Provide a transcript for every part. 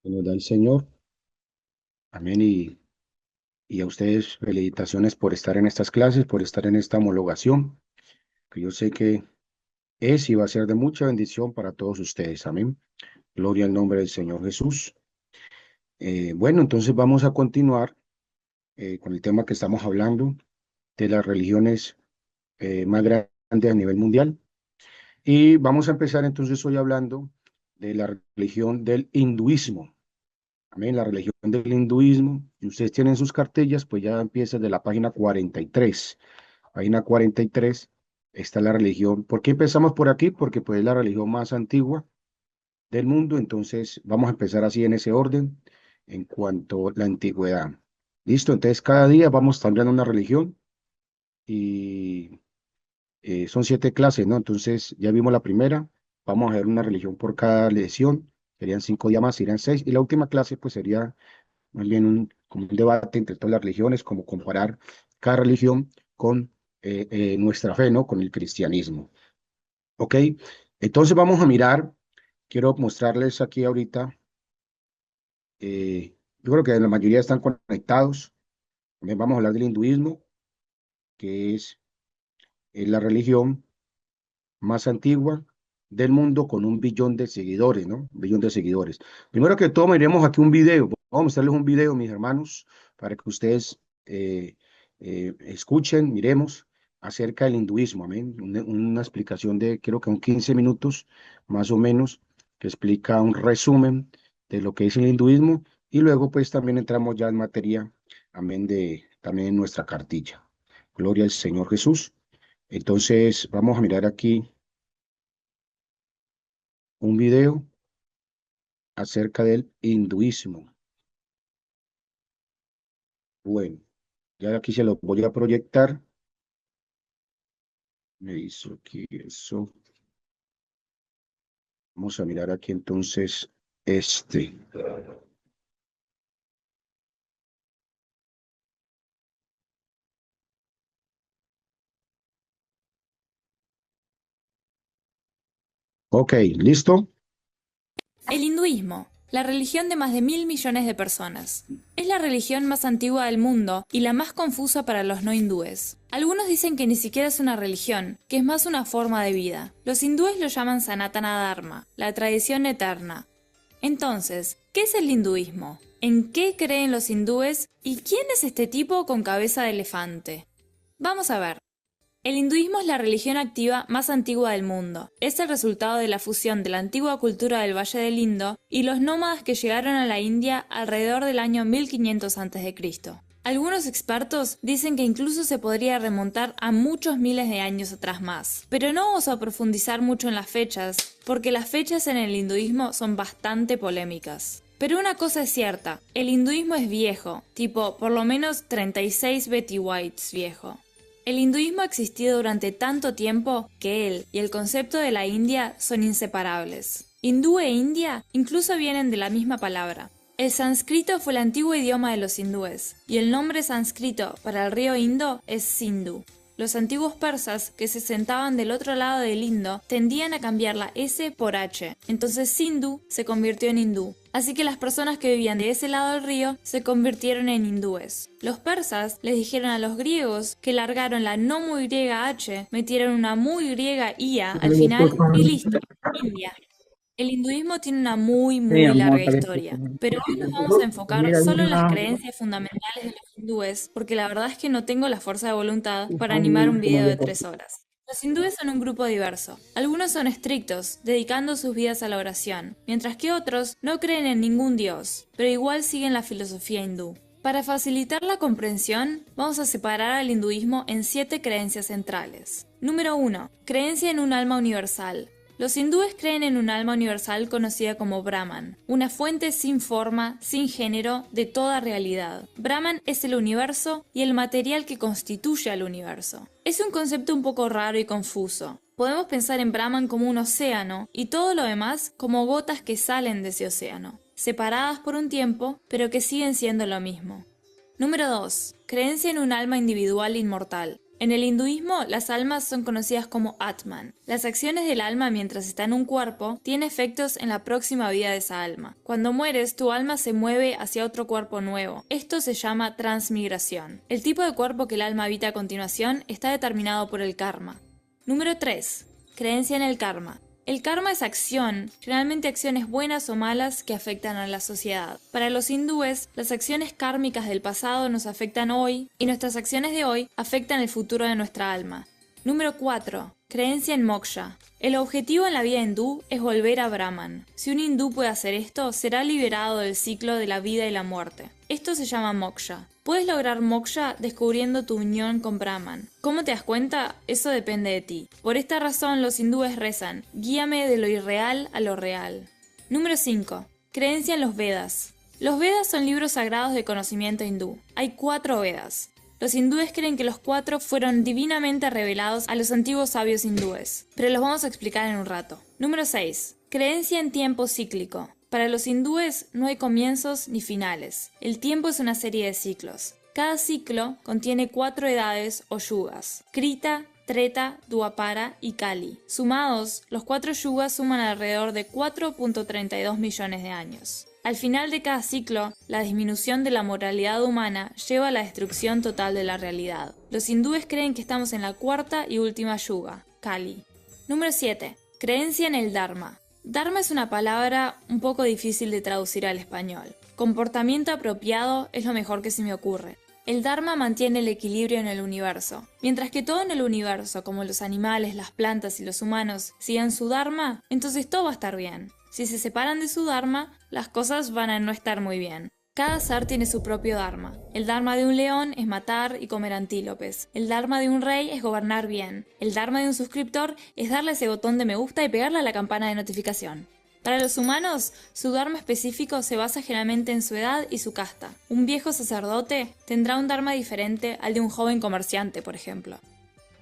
Que nos da el Señor. Amén. Y a ustedes felicitaciones por estar en estas clases, por estar en esta homologación, que yo sé que es y va a ser de mucha bendición para todos ustedes. Amén. Gloria al nombre del Señor Jesús. Bueno, entonces vamos a continuar con el tema que estamos hablando de las religiones más grandes a nivel mundial. Y vamos a empezar entonces hoy hablando de la religión del hinduismo. Amén, la religión del hinduismo. Si ustedes tienen sus cartillas, pues ya empieza de la página 43. Página 43 está la religión. ¿Por qué empezamos por aquí? Porque pues es la religión más antigua del mundo. Entonces vamos a empezar así en ese orden en cuanto a la antigüedad. Listo, entonces cada día vamos cambiando una religión y son 7 clases, ¿no? Entonces ya vimos la primera. Vamos a ver una religión por cada lección. Serían 5 días más, serían 6. Y la última clase pues sería más bien como un debate entre todas las religiones, como comparar cada religión con nuestra fe, ¿no? Con el cristianismo. ¿Ok? Entonces vamos a mirar, quiero mostrarles aquí ahorita, yo creo que la mayoría están conectados. También vamos a hablar del hinduismo, que es la religión más antigua del mundo con 1 billón de seguidores, ¿no? 1 billón de seguidores. Primero que todo, miremos aquí un video. Vamos a mostrarles un video, mis hermanos, para que ustedes escuchen, miremos acerca del hinduismo, amén. Una explicación de, creo que un 15 minutos, más o menos, que explica un resumen de lo que es el hinduismo y luego pues también entramos ya en materia, amén, de también en nuestra cartilla. Gloria al Señor Jesús. Entonces, vamos a mirar aquí un video acerca del hinduismo. Bueno, ya aquí se lo voy a proyectar. Me hizo aquí eso. Vamos a mirar aquí entonces este. Ok, ¿listo? El hinduismo, la religión de más de 1.000 millones de personas. Es la religión más antigua del mundo y la más confusa para los no hindúes. Algunos dicen que ni siquiera es una religión, que es más una forma de vida. Los hindúes lo llaman Sanatana Dharma, la tradición eterna. Entonces, ¿qué es el hinduismo? ¿En qué creen los hindúes? ¿Y quién es este tipo con cabeza de elefante? Vamos a ver. El hinduismo es la religión activa más antigua del mundo. Es el resultado de la fusión de la antigua cultura del Valle del Indo y los nómadas que llegaron a la India alrededor del año 1500 a.C. Algunos expertos dicen que incluso se podría remontar a muchos miles de años atrás más. Pero no vamos a profundizar mucho en las fechas, porque las fechas en el hinduismo son bastante polémicas. Pero una cosa es cierta, el hinduismo es viejo, tipo por lo menos 36 Betty Whites viejo. El hinduismo ha existido durante tanto tiempo que él y el concepto de la India son inseparables. Hindú e India incluso vienen de la misma palabra. El sánscrito fue el antiguo idioma de los hindúes, y el nombre sánscrito para el río Indo es Sindhu. Los antiguos persas, que se sentaban del otro lado del Indo, tendían a cambiar la S por H, entonces Sindhu se convirtió en hindú. Así que las personas que vivían de ese lado del río se convirtieron en hindúes. Los persas les dijeron a los griegos que largaron la no muy griega H, metieron una muy griega IA al final y listo, India. El hinduismo tiene una Sí, muy amor, larga está bien. historia, pero hoy nos vamos a enfocar Mira, solo en las creencias fundamentales de los hindúes, porque la verdad es que no tengo la fuerza de voluntad para animar un video de 3 horas. Los hindúes son un grupo diverso. Algunos son estrictos, dedicando sus vidas a la oración, mientras que otros no creen en ningún dios, pero igual siguen la filosofía hindú. Para facilitar la comprensión, vamos a separar al hinduismo en 7 creencias centrales. Número 1. Creencia en un alma universal. Los hindúes creen en un alma universal conocida como Brahman, una fuente sin forma, sin género, de toda realidad. Brahman es el universo y el material que constituye al universo. Es un concepto un poco raro y confuso. Podemos pensar en Brahman como un océano y todo lo demás como gotas que salen de ese océano, separadas por un tiempo, pero que siguen siendo lo mismo. Número 2. Creencia en un alma individual inmortal. En el hinduismo, las almas son conocidas como Atman. Las acciones del alma mientras está en un cuerpo tienen efectos en la próxima vida de esa alma. Cuando mueres, tu alma se mueve hacia otro cuerpo nuevo. Esto se llama transmigración. El tipo de cuerpo que el alma habita a continuación está determinado por el karma. Número 3. Creencia en el karma. El karma es acción, generalmente acciones buenas o malas que afectan a la sociedad. Para los hindúes, las acciones kármicas del pasado nos afectan hoy y nuestras acciones de hoy afectan el futuro de nuestra alma. Número 4. Creencia en moksha. El objetivo en la vida hindú es volver a Brahman. Si un hindú puede hacer esto, será liberado del ciclo de la vida y la muerte. Esto se llama moksha. Puedes lograr moksha descubriendo tu unión con Brahman. ¿Cómo te das cuenta? Eso depende de ti. Por esta razón los hindúes rezan, guíame de lo irreal a lo real. Número 5. Creencia en los Vedas. Los Vedas son libros sagrados de conocimiento hindú. Hay 4 Vedas. Los hindúes creen que los 4 fueron divinamente revelados a los antiguos sabios hindúes, pero los vamos a explicar en un rato. Número 6. Creencia en tiempo cíclico. Para los hindúes no hay comienzos ni finales. El tiempo es una serie de ciclos. Cada ciclo contiene 4 edades o yugas: Krita, Treta, Dwapara y Kali. Sumados, los 4 yugas suman alrededor de 4.32 millones de años. Al final de cada ciclo, la disminución de la moralidad humana lleva a la destrucción total de la realidad. Los hindúes creen que estamos en la 4ª y última yuga, Kali. Número 7. Creencia en el Dharma. Dharma es una palabra un poco difícil de traducir al español. Comportamiento apropiado es lo mejor que se me ocurre. El Dharma mantiene el equilibrio en el universo. Mientras que todo en el universo, como los animales, las plantas y los humanos, sigan su Dharma, entonces todo va a estar bien. Si se separan de su Dharma, las cosas van a no estar muy bien. Cada ser tiene su propio Dharma. El Dharma de un león es matar y comer antílopes. El Dharma de un rey es gobernar bien. El Dharma de un suscriptor es darle ese botón de me gusta y pegarle a la campana de notificación. Para los humanos, su Dharma específico se basa generalmente en su edad y su casta. Un viejo sacerdote tendrá un Dharma diferente al de un joven comerciante, por ejemplo.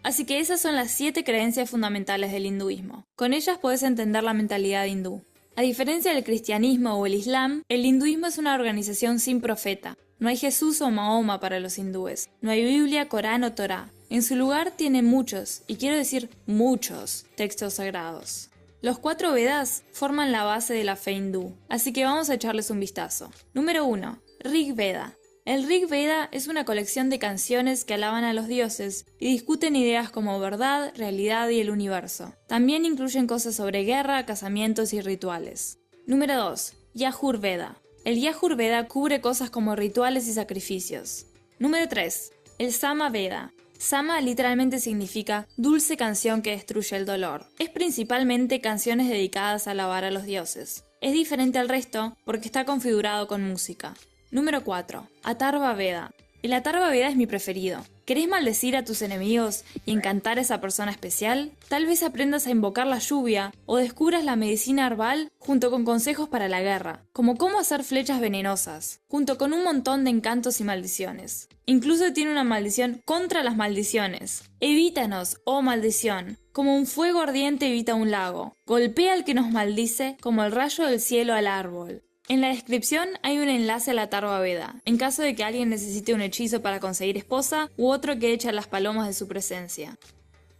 Así que esas son las 7 creencias fundamentales del hinduismo. Con ellas puedes entender la mentalidad hindú. A diferencia del cristianismo o el islam, el hinduismo es una organización sin profeta. No hay Jesús o Mahoma para los hindúes. No hay Biblia, Corán o Torá. En su lugar tiene muchos, y quiero decir muchos, textos sagrados. Los 4 Vedas forman la base de la fe hindú, así que vamos a echarles un vistazo. Número 1. Rig Veda. El Rig Veda es una colección de canciones que alaban a los dioses y discuten ideas como verdad, realidad y el universo. También incluyen cosas sobre guerra, casamientos y rituales. Número 2. Yajur Veda. El Yajur Veda cubre cosas como rituales y sacrificios. Número 3. El Sama Veda. Sama literalmente significa dulce canción que destruye el dolor. Es principalmente canciones dedicadas a alabar a los dioses. Es diferente al resto porque está configurado con música. Número 4. Atharva Veda. El Atharva Veda es mi preferido. ¿Querés maldecir a tus enemigos y encantar a esa persona especial? Tal vez aprendas a invocar la lluvia o descubras la medicina herbal junto con consejos para la guerra, como cómo hacer flechas venenosas, junto con un montón de encantos y maldiciones. Incluso tiene una maldición contra las maldiciones. Evítanos, oh maldición, como un fuego ardiente evita un lago. Golpea al que nos maldice como el rayo del cielo al árbol. En la descripción hay un enlace a la Atharva Veda, en caso de que alguien necesite un hechizo para conseguir esposa u otro que eche a las palomas de su presencia.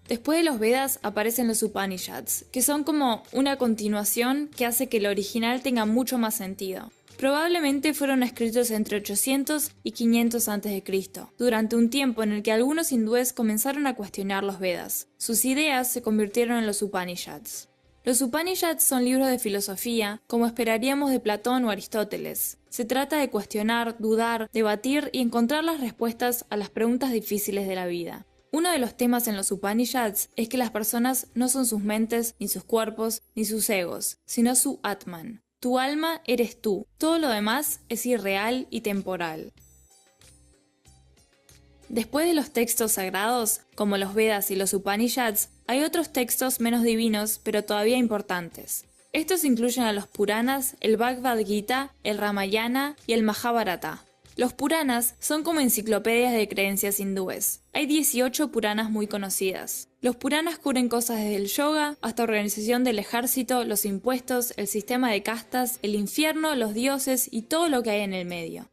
Después de los Vedas aparecen los Upanishads, que son como una continuación que hace que el original tenga mucho más sentido. Probablemente fueron escritos entre 800 y 500 a.C., durante un tiempo en el que algunos hindúes comenzaron a cuestionar los Vedas. Sus ideas se convirtieron en los Upanishads. Los Upanishads son libros de filosofía, como esperaríamos de Platón o Aristóteles. Se trata de cuestionar, dudar, debatir y encontrar las respuestas a las preguntas difíciles de la vida. Uno de los temas en los Upanishads es que las personas no son sus mentes, ni sus cuerpos, ni sus egos, sino su Atman. Tu alma eres tú. Todo lo demás es irreal y temporal. Después de los textos sagrados, como los Vedas y los Upanishads, hay otros textos menos divinos, pero todavía importantes. Estos incluyen a los Puranas, el Bhagavad Gita, el Ramayana y el Mahabharata. Los Puranas son como enciclopedias de creencias hindúes. Hay 18 Puranas muy conocidas. Los Puranas cubren cosas desde el yoga hasta organización del ejército, los impuestos, el sistema de castas, el infierno, los dioses y todo lo que hay en el medio.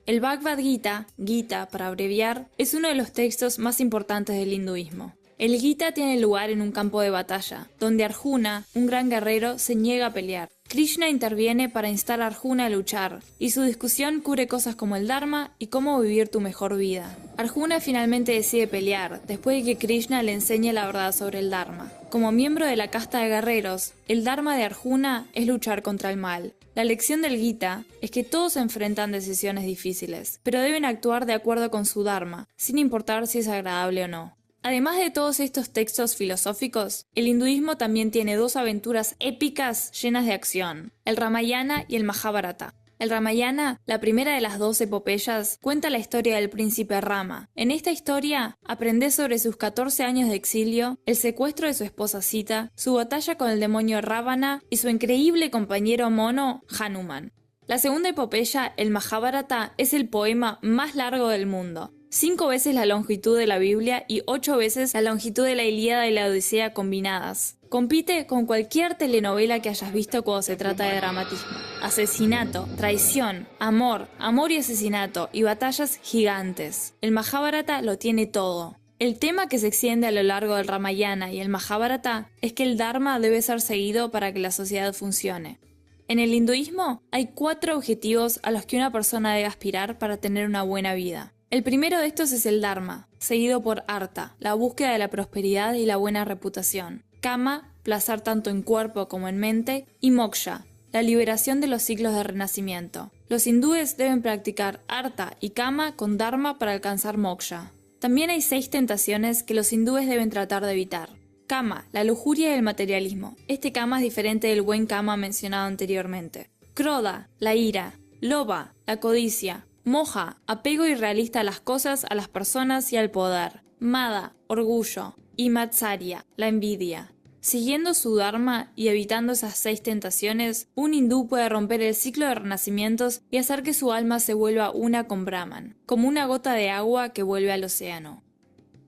El Bhagavad Gita, Gita para abreviar, es uno de los textos más importantes del hinduismo. El Gita tiene lugar en un campo de batalla, donde Arjuna, un gran guerrero, se niega a pelear. Krishna interviene para instar a Arjuna a luchar, y su discusión cubre cosas como el Dharma y cómo vivir tu mejor vida. Arjuna finalmente decide pelear, después de que Krishna le enseñe la verdad sobre el Dharma. Como miembro de la casta de guerreros, el Dharma de Arjuna es luchar contra el mal. La lección del Gita es que todos se enfrentan decisiones difíciles, pero deben actuar de acuerdo con su Dharma, sin importar si es agradable o no. Además de todos estos textos filosóficos, el hinduismo también tiene dos aventuras épicas llenas de acción, el Ramayana y el Mahabharata. El Ramayana, la primera de las dos epopeyas, cuenta la historia del príncipe Rama. En esta historia, aprendes sobre sus 14 años de exilio, el secuestro de su esposa Sita, su batalla con el demonio Ravana y su increíble compañero mono, Hanuman. La segunda epopeya, el Mahabharata, es el poema más largo del mundo. 5 veces la longitud de la Biblia y 8 veces la longitud de la Ilíada y la Odisea combinadas. Compite con cualquier telenovela que hayas visto cuando se trata de dramatismo. Asesinato, traición, amor y asesinato y batallas gigantes. El Mahabharata lo tiene todo. El tema que se extiende a lo largo del Ramayana y el Mahabharata es que el Dharma debe ser seguido para que la sociedad funcione. En el hinduismo hay 4 objetivos a los que una persona debe aspirar para tener una buena vida. El primero de estos es el Dharma, seguido por Artha, la búsqueda de la prosperidad y la buena reputación. Kama, placer tanto en cuerpo como en mente, y Moksha, la liberación de los ciclos de renacimiento. Los hindúes deben practicar Artha y Kama con Dharma para alcanzar Moksha. También hay 6 tentaciones que los hindúes deben tratar de evitar. Kama, la lujuria y el materialismo. Este Kama es diferente del buen Kama mencionado anteriormente. Krodha, la ira. Lobha, la codicia. Moha, apego irrealista a las cosas, a las personas y al poder. Mada, orgullo. Y Matsarya, la envidia. Siguiendo su Dharma y evitando esas 6 tentaciones, un hindú puede romper el ciclo de renacimientos y hacer que su alma se vuelva una con Brahman, como una gota de agua que vuelve al océano.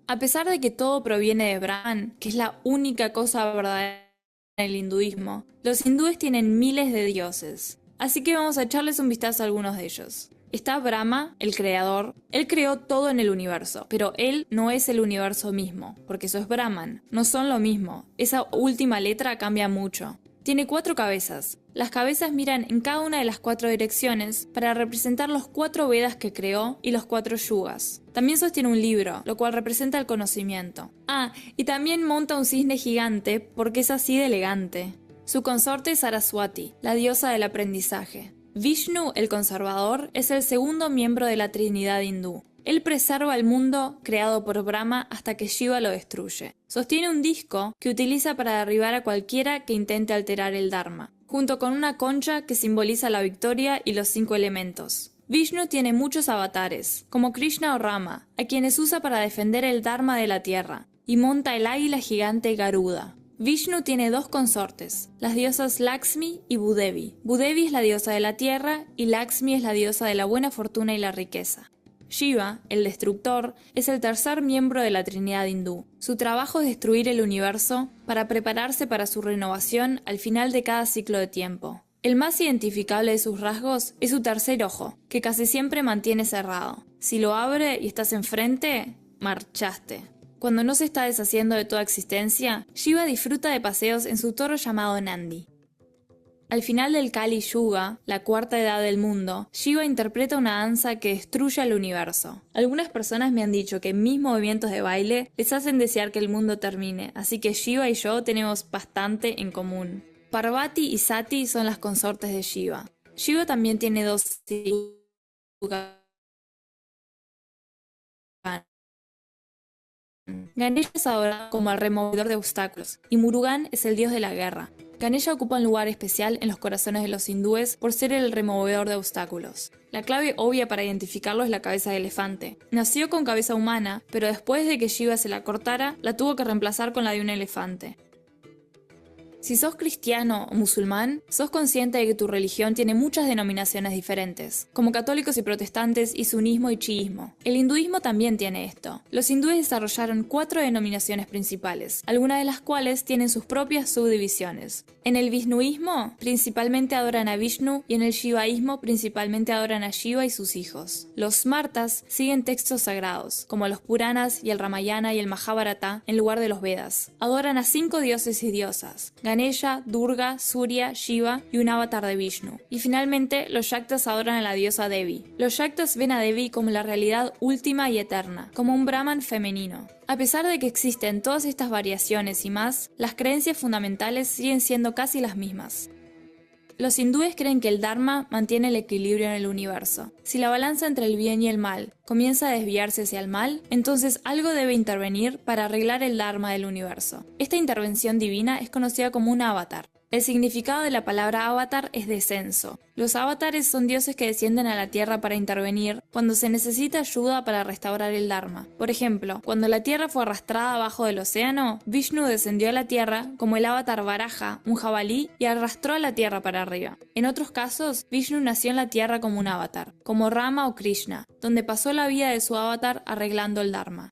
A pesar de que todo proviene de Brahman, que es la única cosa verdadera en el hinduismo, los hindúes tienen miles de dioses. Así que vamos a echarles un vistazo a algunos de ellos. Está Brahma, el creador. Él creó todo en el universo, pero él no es el universo mismo, porque eso es Brahman. No son lo mismo. Esa última letra cambia mucho. Tiene 4 cabezas. Las cabezas miran en cada una de las 4 direcciones para representar los 4 Vedas que creó y los 4 yugas. También sostiene un libro, lo cual representa el conocimiento. Y también monta un cisne gigante porque es así de elegante. Su consorte es Saraswati, la diosa del aprendizaje. Vishnu, el conservador, es el segundo miembro de la Trinidad hindú. Él preserva el mundo creado por Brahma hasta que Shiva lo destruye. Sostiene un disco que utiliza para derribar a cualquiera que intente alterar el Dharma, junto con una concha que simboliza la victoria y los 5 elementos. Vishnu tiene muchos avatares, como Krishna o Rama, a quienes usa para defender el Dharma de la tierra, y monta el águila gigante Garuda. Vishnu tiene 2 consortes, las diosas Lakshmi y Bhudevi. Bhudevi es la diosa de la tierra y Lakshmi es la diosa de la buena fortuna y la riqueza. Shiva, el destructor, es el tercer miembro de la Trinidad hindú. Su trabajo es destruir el universo para prepararse para su renovación al final de cada ciclo de tiempo. El más identificable de sus rasgos es su tercer ojo, que casi siempre mantiene cerrado. Si lo abre y estás enfrente, marchaste. Cuando no se está deshaciendo de toda existencia, Shiva disfruta de paseos en su toro llamado Nandi. Al final del Kali Yuga, la cuarta edad del mundo, Shiva interpreta una danza que destruye el universo. Algunas personas me han dicho que mis movimientos de baile les hacen desear que el mundo termine, así que Shiva y yo tenemos bastante en común. Parvati y Sati son las consortes de Shiva. Shiva también tiene 2 hijas. Ganesha es adorado como el removedor de obstáculos, y Murugan es el dios de la guerra. Ganesha ocupa un lugar especial en los corazones de los hindúes por ser el removedor de obstáculos. La clave obvia para identificarlo es la cabeza de elefante. Nació con cabeza humana, pero después de que Shiva se la cortara, la tuvo que reemplazar con la de un elefante. Si sos cristiano o musulmán, sos consciente de que tu religión tiene muchas denominaciones diferentes, como católicos y protestantes y sunismo y chiismo. El hinduismo también tiene esto. Los hindúes desarrollaron 4 denominaciones principales, algunas de las cuales tienen sus propias subdivisiones. En el vishnuismo, principalmente adoran a Vishnu, y en el shivaísmo, principalmente adoran a Shiva y sus hijos. Los smartas siguen textos sagrados, como los Puranas y el Ramayana y el Mahabharata, en lugar de los Vedas. Adoran a 5 dioses y diosas: Ganesha, Durga, Surya, Shiva y un avatar de Vishnu. Y finalmente, los Shaktas adoran a la diosa Devi. Los Shaktas ven a Devi como la realidad última y eterna, como un Brahman femenino. A pesar de que existen todas estas variaciones y más, las creencias fundamentales siguen siendo casi las mismas. Los hindúes creen que el Dharma mantiene el equilibrio en el universo. Si la balanza entre el bien y el mal comienza a desviarse hacia el mal, entonces algo debe intervenir para arreglar el Dharma del universo. Esta intervención divina es conocida como un avatar. El significado de la palabra avatar es descenso. Los avatares son dioses que descienden a la Tierra para intervenir cuando se necesita ayuda para restaurar el Dharma. Por ejemplo, cuando la Tierra fue arrastrada abajo del océano, Vishnu descendió a la Tierra como el avatar Varaha, un jabalí, y arrastró a la Tierra para arriba. En otros casos, Vishnu nació en la Tierra como un avatar, como Rama o Krishna, donde pasó la vida de su avatar arreglando el Dharma.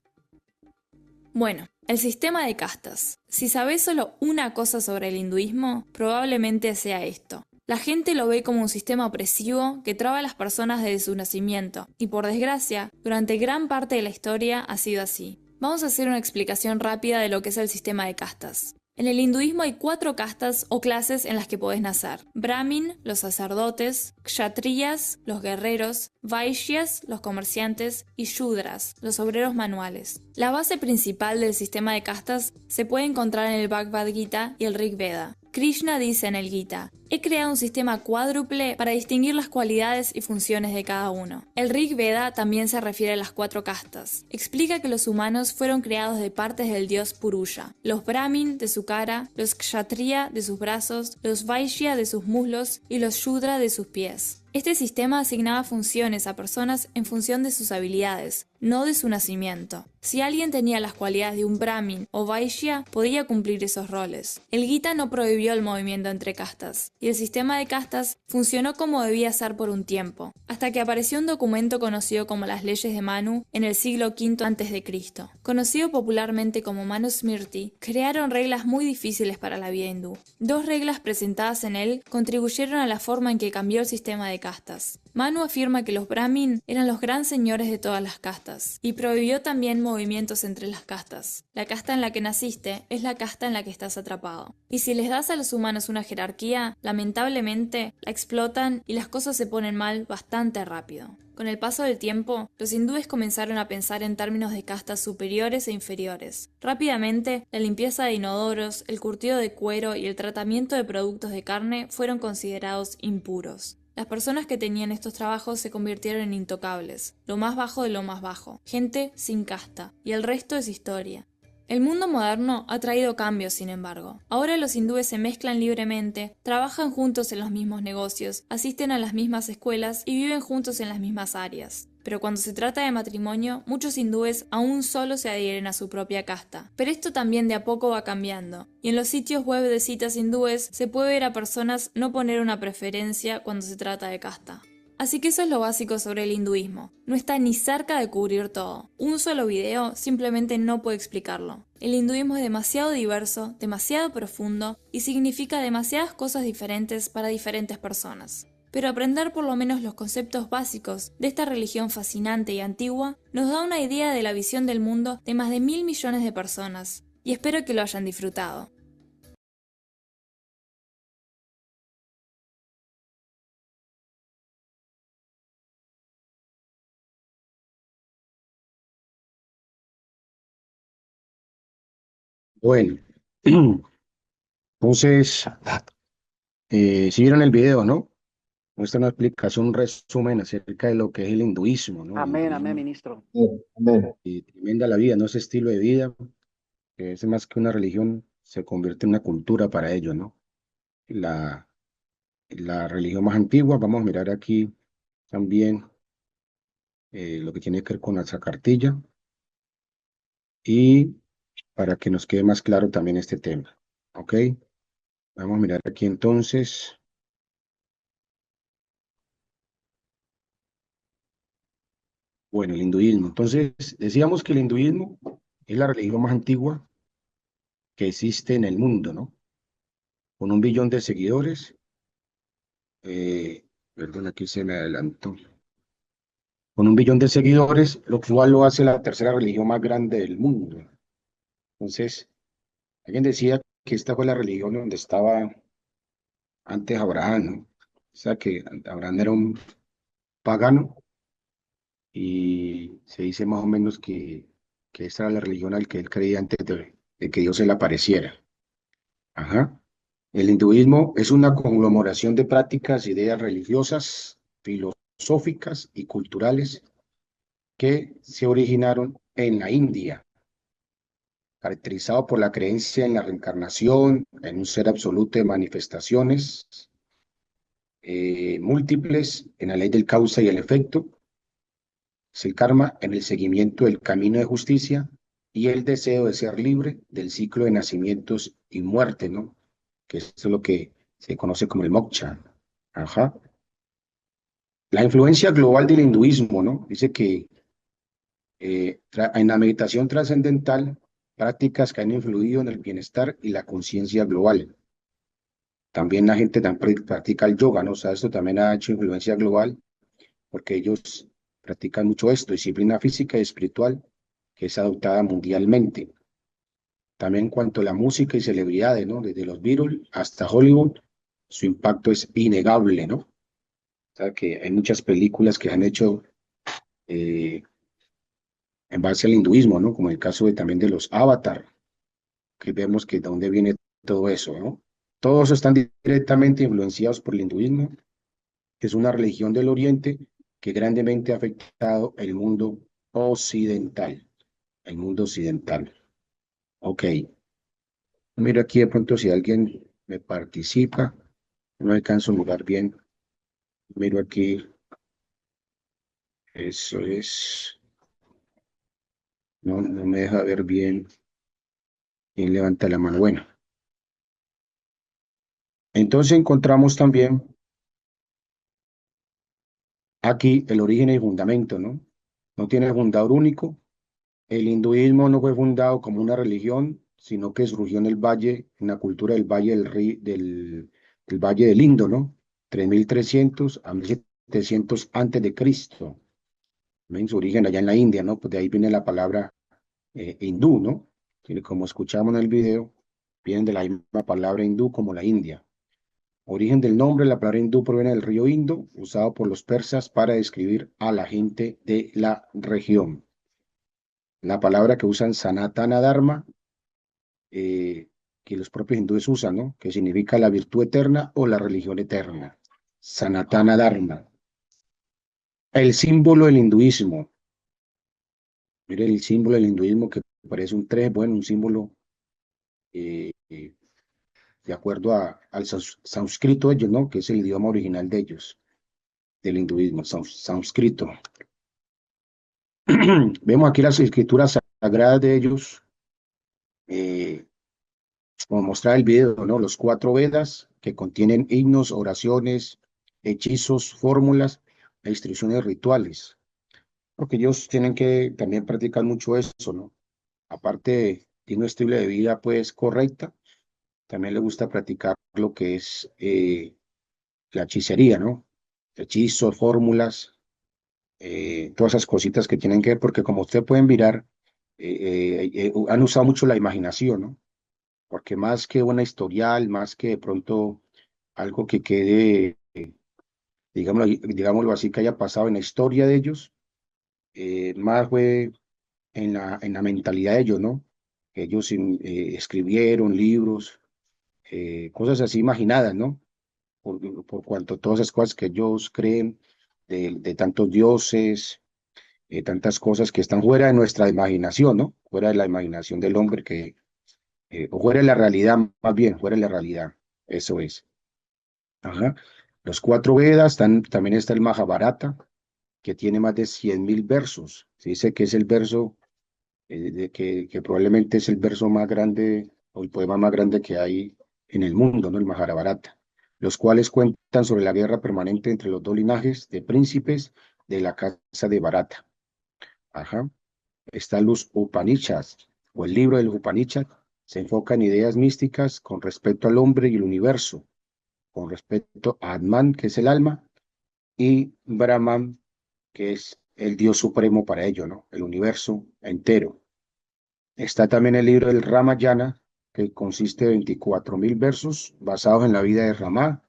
Bueno, el sistema de castas. Si sabes solo una cosa sobre el hinduismo, probablemente sea esto. La gente lo ve como un sistema opresivo que traba a las personas desde su nacimiento, y por desgracia, durante gran parte de la historia ha sido así. Vamos a hacer una explicación rápida de lo que es el sistema de castas. En el hinduismo hay 4 castas o clases en las que podés nacer: Brahmin, los sacerdotes; Kshatriyas, los guerreros; Vaishyas, los comerciantes; y Shudras, los obreros manuales. La base principal del sistema de castas se puede encontrar en el Bhagavad Gita y el Rig Veda. Krishna dice en el Gita: he creado un sistema cuádruple para distinguir las cualidades y funciones de cada uno. El Rig Veda también se refiere a las 4 castas. Explica que los humanos fueron creados de partes del dios Purusha: los Brahmin de su cara, los Kshatriya de sus brazos, los Vaishya de sus muslos y los Shudra de sus pies. Este sistema asignaba funciones a personas en función de sus habilidades, no de su nacimiento. Si alguien tenía las cualidades de un Brahmin o Vaishya, podía cumplir esos roles. El Gita no prohibió el movimiento entre castas, y el sistema de castas funcionó como debía ser por un tiempo, hasta que apareció un documento conocido como las Leyes de Manu en el siglo V a.C. Conocido popularmente como Manusmriti, crearon reglas muy difíciles para la vida hindú. 2 reglas presentadas en él contribuyeron a la forma en que cambió el sistema de castas. Manu afirma que los Brahmin eran los gran señores de todas las castas, y prohibió también movimientos entre las castas. La casta en la que naciste es la casta en la que estás atrapado. Y si les das a los humanos una jerarquía, lamentablemente la explotan y las cosas se ponen mal bastante rápido. Con el paso del tiempo, los hindúes comenzaron a pensar en términos de castas superiores e inferiores. Rápidamente, la limpieza de inodoros, el curtido de cuero y el tratamiento de productos de carne fueron considerados impuros. Las personas que tenían estos trabajos se convirtieron en intocables, lo más bajo de lo más bajo, gente sin casta, y el resto es historia. El mundo moderno ha traído cambios, sin embargo. Ahora los hindúes se mezclan libremente, trabajan juntos en los mismos negocios, asisten a las mismas escuelas y viven juntos en las mismas áreas. Pero cuando se trata de matrimonio, muchos hindúes aún solo se adhieren a su propia casta. Pero esto también de a poco va cambiando, y en los sitios web de citas hindúes se puede ver a personas no poner una preferencia cuando se trata de casta. Así que eso es lo básico sobre el hinduismo. No está ni cerca de cubrir todo. Un solo video simplemente no puede explicarlo. El hinduismo es demasiado diverso, demasiado profundo y significa demasiadas cosas diferentes para diferentes personas. Pero aprender por lo menos los conceptos básicos de esta religión fascinante y antigua nos da una idea de la visión del mundo de más de 1.000 millones de personas, y espero que lo hayan disfrutado. Bueno, entonces, si vieron el video, ¿no? Muestra una explicación, un resumen acerca de lo que es el hinduismo, ¿no? El Amén, amén, hinduismo, ministro. Amén. y tremenda la vida, no es estilo de vida, que es más que una religión, se convierte en una cultura para ellos, ¿no? La, la religión más antigua, vamos a mirar aquí también lo que tiene que ver con nuestra cartilla y para que nos quede más claro también este tema, ¿ok? Vamos a mirar aquí entonces. Bueno, el hinduismo. Entonces, decíamos que el hinduismo es la religión más antigua que existe en el mundo, ¿no? Con 1 billón de seguidores. eh, Perdón, aquí se me adelantó. Con 1 billón de seguidores, lo cual lo hace la tercera religión más grande del mundo. Entonces, alguien decía que esta fue la religión donde estaba antes Abraham, ¿no? O sea, que Abraham era un pagano y se dice más o menos que esta era la religión al que él creía antes de que Dios se le apareciera. Ajá. El hinduismo es una conglomeración de prácticas, ideas religiosas, filosóficas y culturales que se originaron en la India, caracterizado por la creencia en la reencarnación, en un ser absoluto de manifestaciones múltiples, en la ley del causa y el efecto, es el karma, en el seguimiento del camino de justicia y el deseo de ser libre del ciclo de nacimientos y muerte, ¿no? Que esto es lo que se conoce como el moksha. Ajá. La influencia global del hinduismo, ¿no? Dice que en la meditación trascendental, prácticas que han influido en el bienestar y la conciencia global. También la gente también practica el yoga, ¿no? O sea, esto también ha hecho influencia global porque ellos practican mucho esto, disciplina física y espiritual, que es adoptada mundialmente. También en cuanto a la música y celebridades, ¿no? Desde los Beatles hasta Hollywood, su impacto es innegable, ¿no? O sea, que hay muchas películas que han hecho eh, en base al hinduismo, ¿no? Como el caso también de los Avatar, que vemos que de dónde viene todo eso, ¿no? Todos están directamente influenciados por el hinduismo, que es una religión del Oriente que grandemente ha afectado el mundo occidental. El mundo occidental. Ok. Miro aquí de pronto si alguien me participa. No alcanzo a mirar bien. Miro aquí. Eso es. No, no me deja ver bien quién levanta la mano. Bueno, entonces encontramos también aquí el origen y fundamento, ¿no? No tiene fundador único. El hinduismo no fue fundado como una religión, sino que surgió en el valle, en la cultura del valle del valle del Indo, ¿no? 3300 a 1700 antes de Cristo. En su origen allá en la India, ¿no? Pues de ahí viene la palabra hindú, ¿no? Que como escuchamos en el video, vienen de la misma palabra hindú como la India. Origen del nombre, la palabra hindú proviene del río Indo, usado por los persas para describir a la gente de la región. La palabra que usan Sanatana Dharma, que los propios hindúes usan, ¿no? Que significa la virtud eterna o la religión eterna. Sanatana Dharma. El símbolo del hinduismo. Mire el símbolo del hinduismo que parece un 3, bueno, un símbolo eh, eh, de acuerdo al sánscrito de ellos, ¿no? Que es el idioma original de ellos, del hinduismo, sánscrito. Vemos aquí las escrituras sagradas de ellos, eh, como mostrar el video, ¿no? Los 4 Vedas que contienen himnos, oraciones, hechizos, fórmulas e instrucciones rituales, porque ellos tienen que también practicar mucho eso, ¿no? Aparte de un estilo de vida, pues, correcta, también les gusta practicar lo que es la hechicería, ¿no? Hechizos, fórmulas, todas esas cositas que tienen que ver, porque como ustedes pueden mirar, han usado mucho la imaginación, ¿no? Porque más que una historial, más que de pronto algo que quede, digámoslo así, que haya pasado en la historia de ellos, más fue en la mentalidad de ellos, ¿no? Ellos escribieron libros, cosas así imaginadas, ¿no? Por cuanto todas esas cosas que ellos creen de tantos dioses, tantas cosas que están fuera de nuestra imaginación, ¿no? Fuera de la imaginación del hombre, o fuera de la realidad, más bien, fuera de la realidad, eso es. Ajá. Los 4 Vedas, también está el Mahabharata, que tiene más de 100.000 versos. Se dice que es el verso, que probablemente es el verso más grande, o el poema más grande que hay en el mundo, ¿no? El Mahabharata, los cuales cuentan sobre la guerra permanente entre los dos linajes de príncipes de la casa de Bharata. Ajá. Están los Upanishads, o el libro del Upanishad, se enfoca en ideas místicas con respecto al hombre y el universo, con respecto a Atman, que es el alma, y Brahman, que es el Dios supremo para ello, ¿no? El universo entero. Está también el libro del Ramayana, que consiste de 24.000 versos basados en la vida de Rama,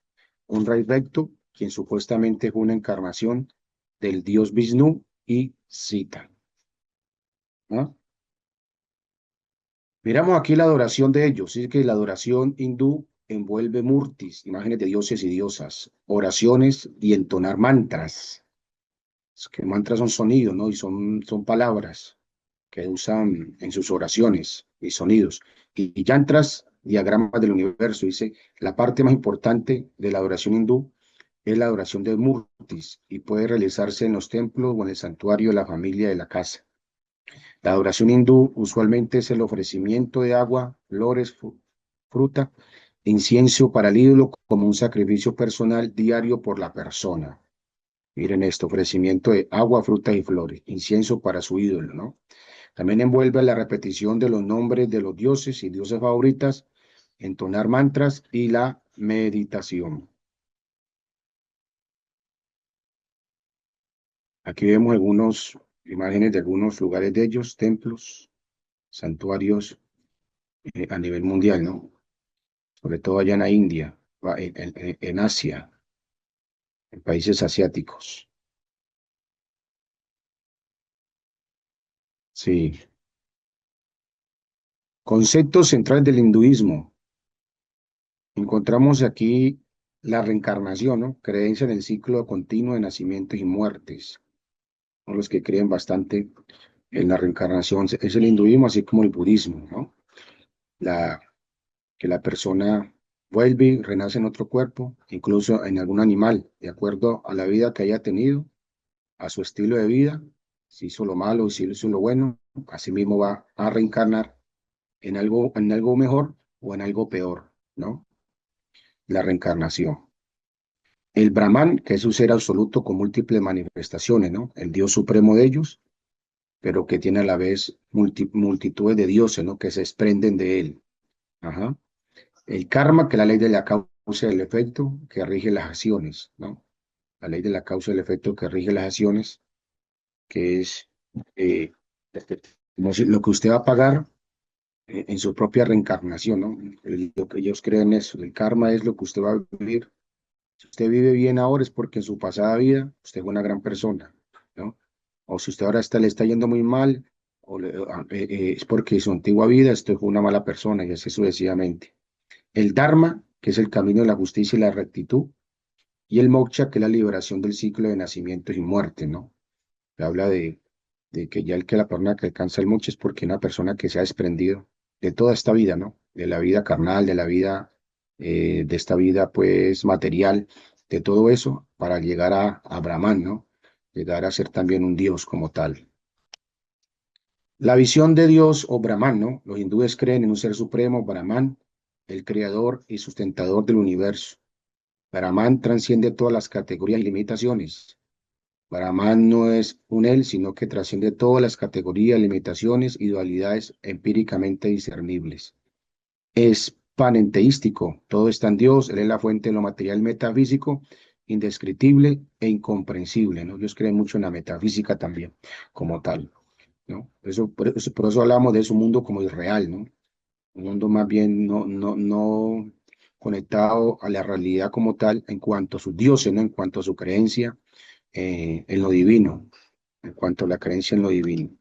un rey recto, quien supuestamente fue una encarnación del dios Vishnu y Sita, ¿no? Miramos aquí la adoración de ellos. Dice que la adoración hindú envuelve murtis, imágenes de dioses y diosas, oraciones y entonar mantras. Es que mantras son sonidos, ¿no? Y son palabras que usan en sus oraciones y sonidos. Y yantras, diagramas del universo. Dice, la parte más importante de la adoración hindú es la adoración de murtis y puede realizarse en los templos o en el santuario de la familia de la casa. La adoración hindú usualmente es el ofrecimiento de agua, flores, fruta, incienso para el ídolo como un sacrificio personal diario por la persona. Miren esto, ofrecimiento de agua, frutas y flores, incienso para su ídolo, ¿no? También envuelve la repetición de los nombres de los dioses y diosas favoritas, entonar mantras y la meditación. Aquí vemos algunas imágenes de algunos lugares de ellos, templos, santuarios a nivel mundial, ¿no? Sobre todo allá en la India, en Asia, en países asiáticos. Sí. Conceptos centrales del hinduismo. Encontramos aquí la reencarnación, ¿no? Creencia en el ciclo continuo de nacimientos y muertes. Son los que creen bastante en la reencarnación. Es el hinduismo, así como el budismo, ¿no? La, que la persona vuelve y renace en otro cuerpo, incluso en algún animal, de acuerdo a la vida que haya tenido, a su estilo de vida, si hizo lo malo, si hizo lo bueno, así mismo va a reencarnar en algo mejor o en algo peor, ¿no? La reencarnación. El Brahman, que es un ser absoluto con múltiples manifestaciones, ¿no? El Dios supremo de ellos, pero que tiene a la vez multitudes de dioses, ¿no? Que se desprenden de él. Ajá. El karma, que es la ley de la causa y el efecto que rige las acciones, ¿no? La ley de la causa y el efecto que rige las acciones, que es eh, lo que usted va a pagar en su propia reencarnación, ¿no? Lo que ellos creen es, el karma es lo que usted va a vivir. Si usted vive bien ahora es porque en su pasada vida usted fue una gran persona, ¿no? O si usted ahora le está yendo muy mal, es porque en su antigua vida usted fue una mala persona y así sucesivamente. El Dharma, que es el camino de la justicia y la rectitud, y el Moksha, que es la liberación del ciclo de nacimientos y muerte, ¿no? Que habla de que ya el que la persona que alcanza el Moksha es porque una persona que se ha desprendido de toda esta vida, ¿no? De la vida carnal, de la vida, de esta vida, pues, material, de todo eso, para llegar a Brahman, ¿no? Llegar a ser también un Dios como tal. La visión de Dios o Brahman, ¿no? Los hindúes creen en un ser supremo, Brahman, el creador y sustentador del universo. Brahman transciende todas las categorías y limitaciones. Brahman no es un él, sino que trasciende todas las categorías, limitaciones y dualidades empíricamente discernibles. Es panenteístico, todo está en Dios, Él es la fuente de lo material metafísico, indescriptible e incomprensible, ¿no? Ellos creen mucho en la metafísica también, como tal, ¿no? Por eso hablamos de ese mundo como irreal, ¿no? Un mundo más bien no conectado a la realidad como tal en cuanto a sus dioses, ¿no? En cuanto a su creencia en lo divino, en cuanto a la creencia en lo divino.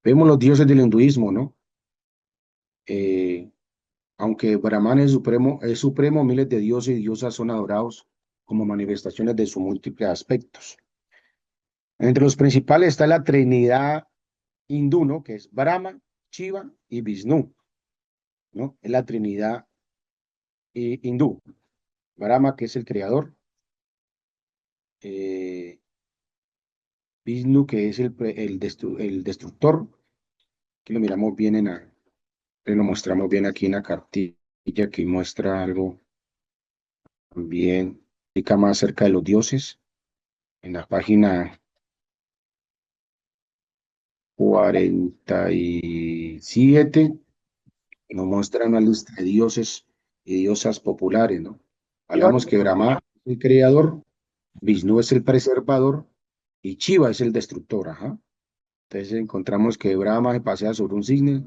Vemos los dioses del hinduismo, ¿no? Eh, Aunque Brahman es supremo, miles de dioses y diosas son adorados como manifestaciones de sus múltiples aspectos. Entre los principales está la Trinidad hindú, ¿no? Que es Brahma, Shiva y Vishnu, ¿no? Es la Trinidad hindú. Brahma, que es el creador, eh, Vishnu, que es el destructor, que lo miramos bien lo mostramos bien aquí en la cartilla. y aquí muestra algo también, explica más acerca de los dioses. En la página 47 nos muestra una lista de dioses y diosas populares, ¿no? Hablamos que Brahma es el creador, Vishnu es el preservador y Shiva es el destructor, ajá. Entonces encontramos que Brahma se pasea sobre un cisne,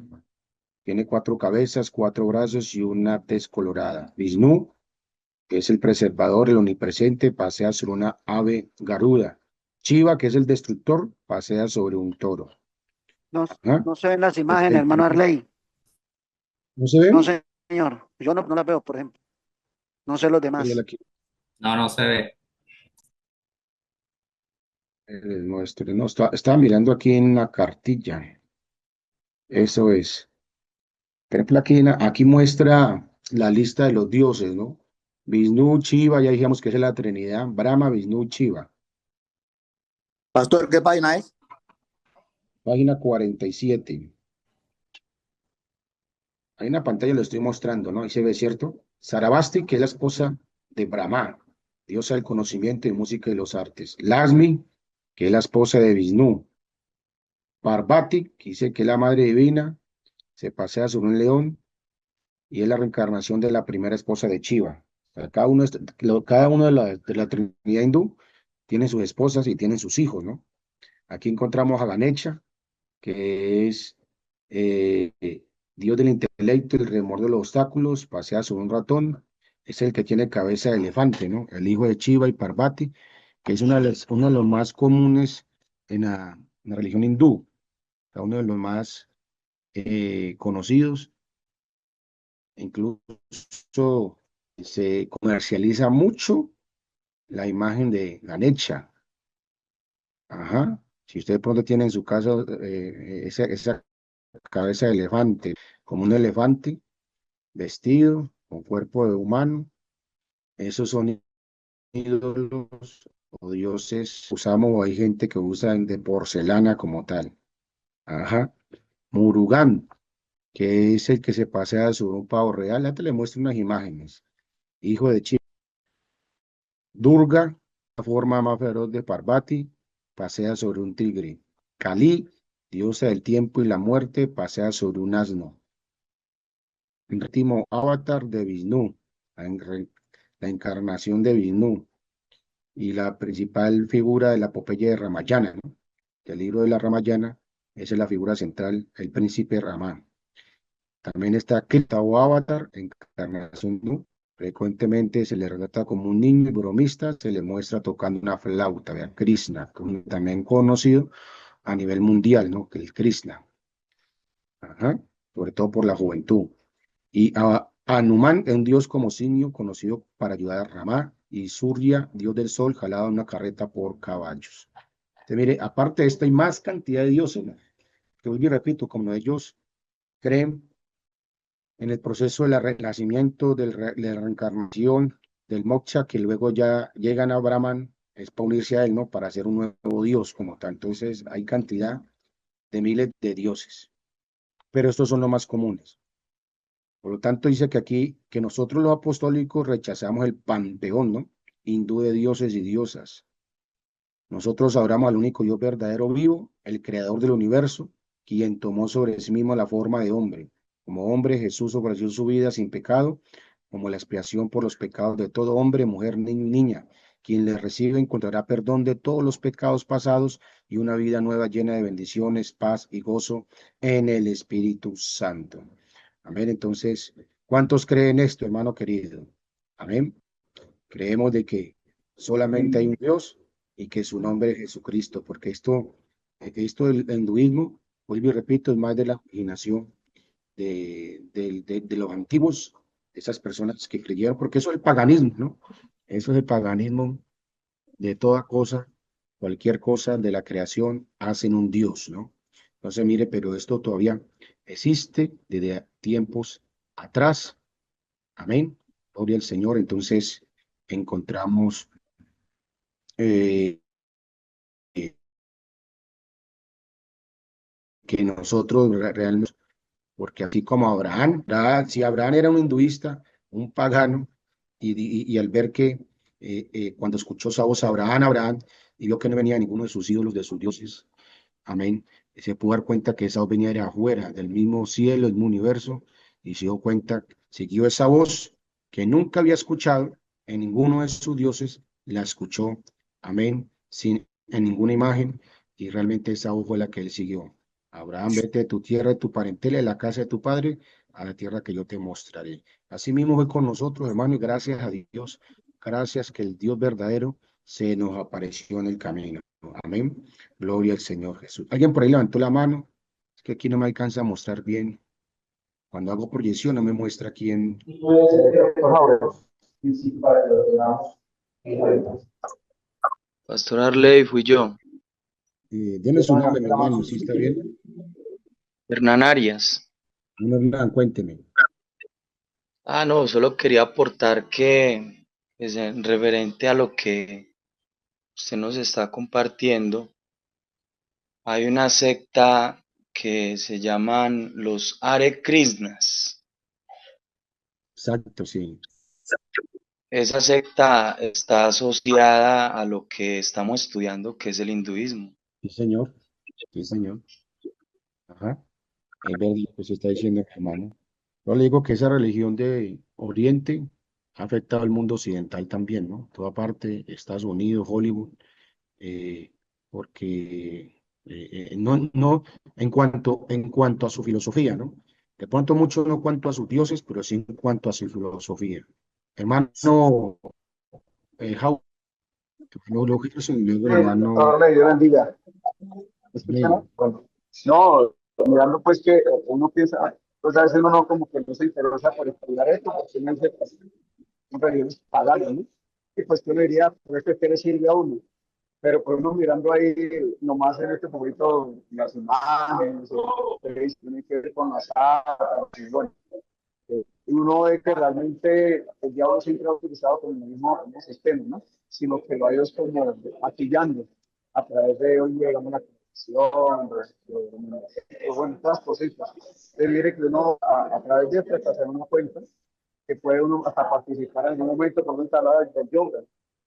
tiene 4 cabezas, 4 brazos y una tez colorada. Vishnu, que es el preservador, el omnipresente, pasea sobre una ave garuda. Shiva, que es el destructor, pasea sobre un toro. No, Ajá. no se ven las Este, imágenes, hermano Arley. ¿no se No, ven? señor. Yo no las veo, por ejemplo. No sé los Mírala demás. aquí, No, no se ve. muestre. No, estaba mirando aquí en la cartilla. Eso es. Por ejemplo, aquí muestra la lista de los dioses, ¿no? Vishnu, Shiva, ya dijimos que es la Trinidad. Brahma, Vishnu, Shiva. Pastor, ¿qué página es? Página 47. Hay una pantalla, lo estoy mostrando, ¿no? Ahí se ve, ¿cierto? Sarabasti, que es la esposa de Brahma, diosa del conocimiento y música y los artes. Lasmi, que es la esposa de Vishnu. Parvati, que dice que es la madre divina, se pasea sobre un león y es la reencarnación de la primera esposa de Shiva. O sea, cada uno de la Trinidad hindú tiene sus esposas y tienen sus hijos, ¿no? Aquí encontramos a Ganesha, que es Dios del intelecto y el remor de los obstáculos, pasea sobre un ratón, es el que tiene cabeza de elefante, ¿no? El hijo de Shiva y Parvati, que es uno de los más comunes en la religión hindú, o sea, uno de los más conocidos, incluso se comercializa mucho la imagen de Ganesha. Ajá. Si usted de pronto tiene en su casa esa cabeza de elefante, como un elefante vestido con cuerpo de humano, esos son ídolos o dioses. Usamos, o hay gente que usa de porcelana como tal. Ajá. Murugan, que es el que se pasea sobre un pavo real. Ya te le muestro unas imágenes. Hijo de Chi. Durga, la forma más feroz de Parvati, pasea sobre un tigre. Kali, diosa del tiempo y la muerte, pasea sobre un asno. El último avatar de Vishnu, la encarnación de Vishnu y la principal figura de la epopeya de Ramayana, ¿no? El libro de la Ramayana, esa es la figura central, el príncipe Rama. También está Krita o avatar, encarnación Vishnu. Frecuentemente se le relata como un niño bromista, se le muestra tocando una flauta, vea, Krishna, también conocido a nivel mundial, ¿no? Que el Krishna, ajá, sobre todo por la juventud. Y Hanuman es un dios como simio conocido para ayudar a Rama, y Surya, dios del sol, jalado en una carreta por caballos. Entonces, mire, aparte de esto hay más cantidad de dioses, ¿no? Que vuelvo y repito, como ellos creen en el proceso del renacimiento, de la reencarnación, del moksha, que luego ya llegan a Brahman, es para unirse a él, ¿no? Para ser un nuevo dios como tal. Entonces hay cantidad de miles de dioses, pero estos son los más comunes. Por lo tanto, dice que aquí, que nosotros los apostólicos rechazamos el panteón, ¿no? Hindú de dioses y diosas. Nosotros adoramos al único Dios verdadero vivo, el creador del universo, quien tomó sobre sí mismo la forma de hombre. Como hombre, Jesús ofreció su vida sin pecado, como la expiación por los pecados de todo hombre, mujer, niño y niña. Quien le recibe encontrará perdón de todos los pecados pasados y una vida nueva llena de bendiciones, paz y gozo en el Espíritu Santo. Amén. Entonces, ¿cuántos creen esto, hermano querido? Amén. Creemos de que solamente hay un Dios y que su nombre es Jesucristo, porque esto del hinduismo, vuelvo y repito, es más de la imaginación de los antiguos, de esas personas que creyeron, porque eso es el paganismo, ¿no? Eso es el paganismo de toda cosa, cualquier cosa de la creación, hacen un Dios, ¿no? Entonces, mire, pero esto todavía existe desde tiempos atrás. Amén. Gloria al Señor. Entonces, encontramos eh, que nosotros realmente porque así como Abraham, si Abraham era un hinduista, un pagano, y al ver que cuando escuchó esa voz Abraham, y vio que no venía ninguno de sus ídolos, de sus dioses, amén, se pudo dar cuenta que esa voz venía de afuera, del mismo cielo, del mismo universo, y se dio cuenta, siguió esa voz que nunca había escuchado en ninguno de sus dioses, la escuchó, amén, sin en ninguna imagen, y realmente esa voz fue la que él siguió. Abraham, vete de tu tierra, de tu parentela, de la casa de tu padre, a la tierra que yo te mostraré. Así mismo fue con nosotros, hermano, y gracias a Dios, gracias que el Dios verdadero se nos apareció en el camino. Amén. Gloria al Señor Jesús. ¿Alguien por ahí levantó la mano? Es que aquí no me alcanza a mostrar bien. Cuando hago proyección no me muestra aquí en... Pastor Arley, fui yo, Deme su nombre, mi hermano, ¿sí está bien? Hernán Arias. No, Hernán, cuénteme. No, solo quería aportar que, pues, en referente a lo que usted nos está compartiendo, hay una secta que se llaman los Hare Krishnas. Exacto, sí. Esa secta está asociada a lo que estamos estudiando, que es el hinduismo. Sí, señor. Sí, señor. Ajá. Es verdad lo que se está diciendo, hermano. Yo le digo que esa religión de Oriente ha afectado al mundo occidental también, ¿no? Toda parte, Estados Unidos, Hollywood, eh, porque en cuanto a su filosofía, ¿no? De pronto mucho no cuanto a sus dioses, pero sí en cuanto a su filosofía. Hermano, Jau, luego luego el hermano, Ahora Dios bendiga. ¿Me escuchan? amén. Bueno, no, mirando pues que uno piensa, pues a veces uno como que no se interesa por estudiar esto, porque no es pues, un religiones paganas, ¿no? Y pues que uno diría, pues esto qué le sirve a uno. Pero pues uno mirando ahí nomás en este momento las imágenes, que tienen que ver con las armas, y bueno, y uno ve que realmente el diablo siempre ha utilizado como el mismo sistema, ¿no? Sino que lo ha ido como maquillando a través de hoy, digamos, la televisión, bueno, todas las cositas. Entonces, mire que uno a través de esto hasta hacer una cuenta que puede uno hasta participar en algún momento, como está hablando del yoga.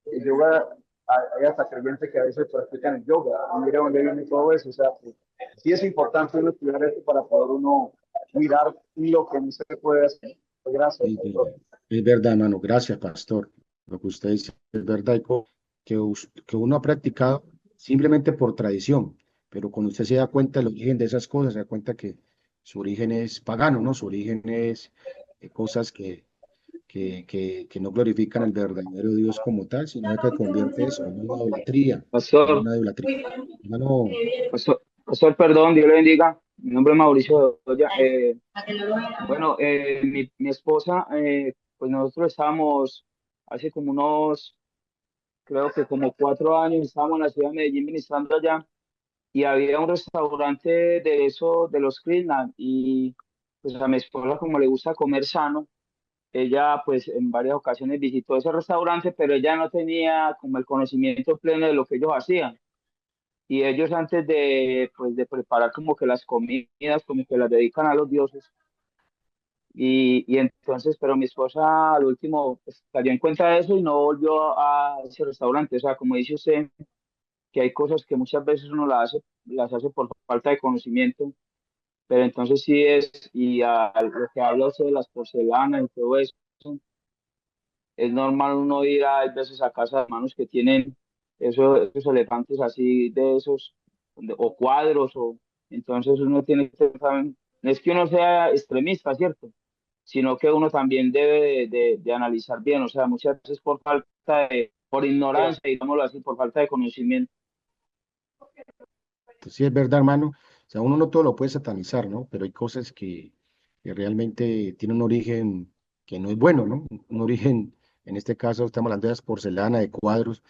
El yoga, hay hasta creyentes que a veces practican el yoga. Y mire dónde viene todo eso. O sea, que sí es importante uno estudiar esto para poder uno mirar lo que no se puede hacer. Gracias, Es doctor. verdad, es verdad, hermano. Gracias, pastor. Lo que usted dice es verdad, que uno ha practicado simplemente por tradición, pero cuando usted se da cuenta del origen de esas cosas, se da cuenta que su origen es pagano, ¿no? Su origen es cosas que no glorifican al verdadero Dios como tal, sino que convierte eso en una idolatría, en Pastor, una idolatría. Hermano, pastor, perdón, Dios le bendiga. Mi nombre es Mauricio Bedoya. Bueno, mi esposa, pues nosotros estábamos hace como unos, creo que como 4 años, estábamos en la ciudad de Medellín ministrando allá y había un restaurante de eso, de los Krishna, y pues a mi esposa como le gusta comer sano, ella pues en varias ocasiones visitó ese restaurante, pero ella no tenía como el conocimiento pleno de lo que ellos hacían. Y ellos antes de, pues, de preparar como que las comidas, como que las dedican a los dioses. Y entonces, pero mi esposa al último pues, cayó en cuenta de eso y no volvió a ese restaurante. O sea, como dice usted, que hay cosas que muchas veces uno las hace por falta de conocimiento, pero entonces sí es, y a lo que habla usted de las porcelanas y todo eso, es normal uno ir a veces a casa de hermanos que tienen esos elefantes así de esos, o cuadros, o entonces uno tiene que pensar, no es que uno sea extremista, ¿cierto? Sino que uno también debe de analizar bien, o sea, muchas veces por ignorancia, digámoslo así, por falta de conocimiento. pues sí es verdad, hermano. O sea, uno no todo lo puede satanizar, ¿no? Pero hay cosas que realmente tienen un origen que no es bueno, ¿no? Un origen, en este caso estamos hablando de las porcelanas, de cuadros,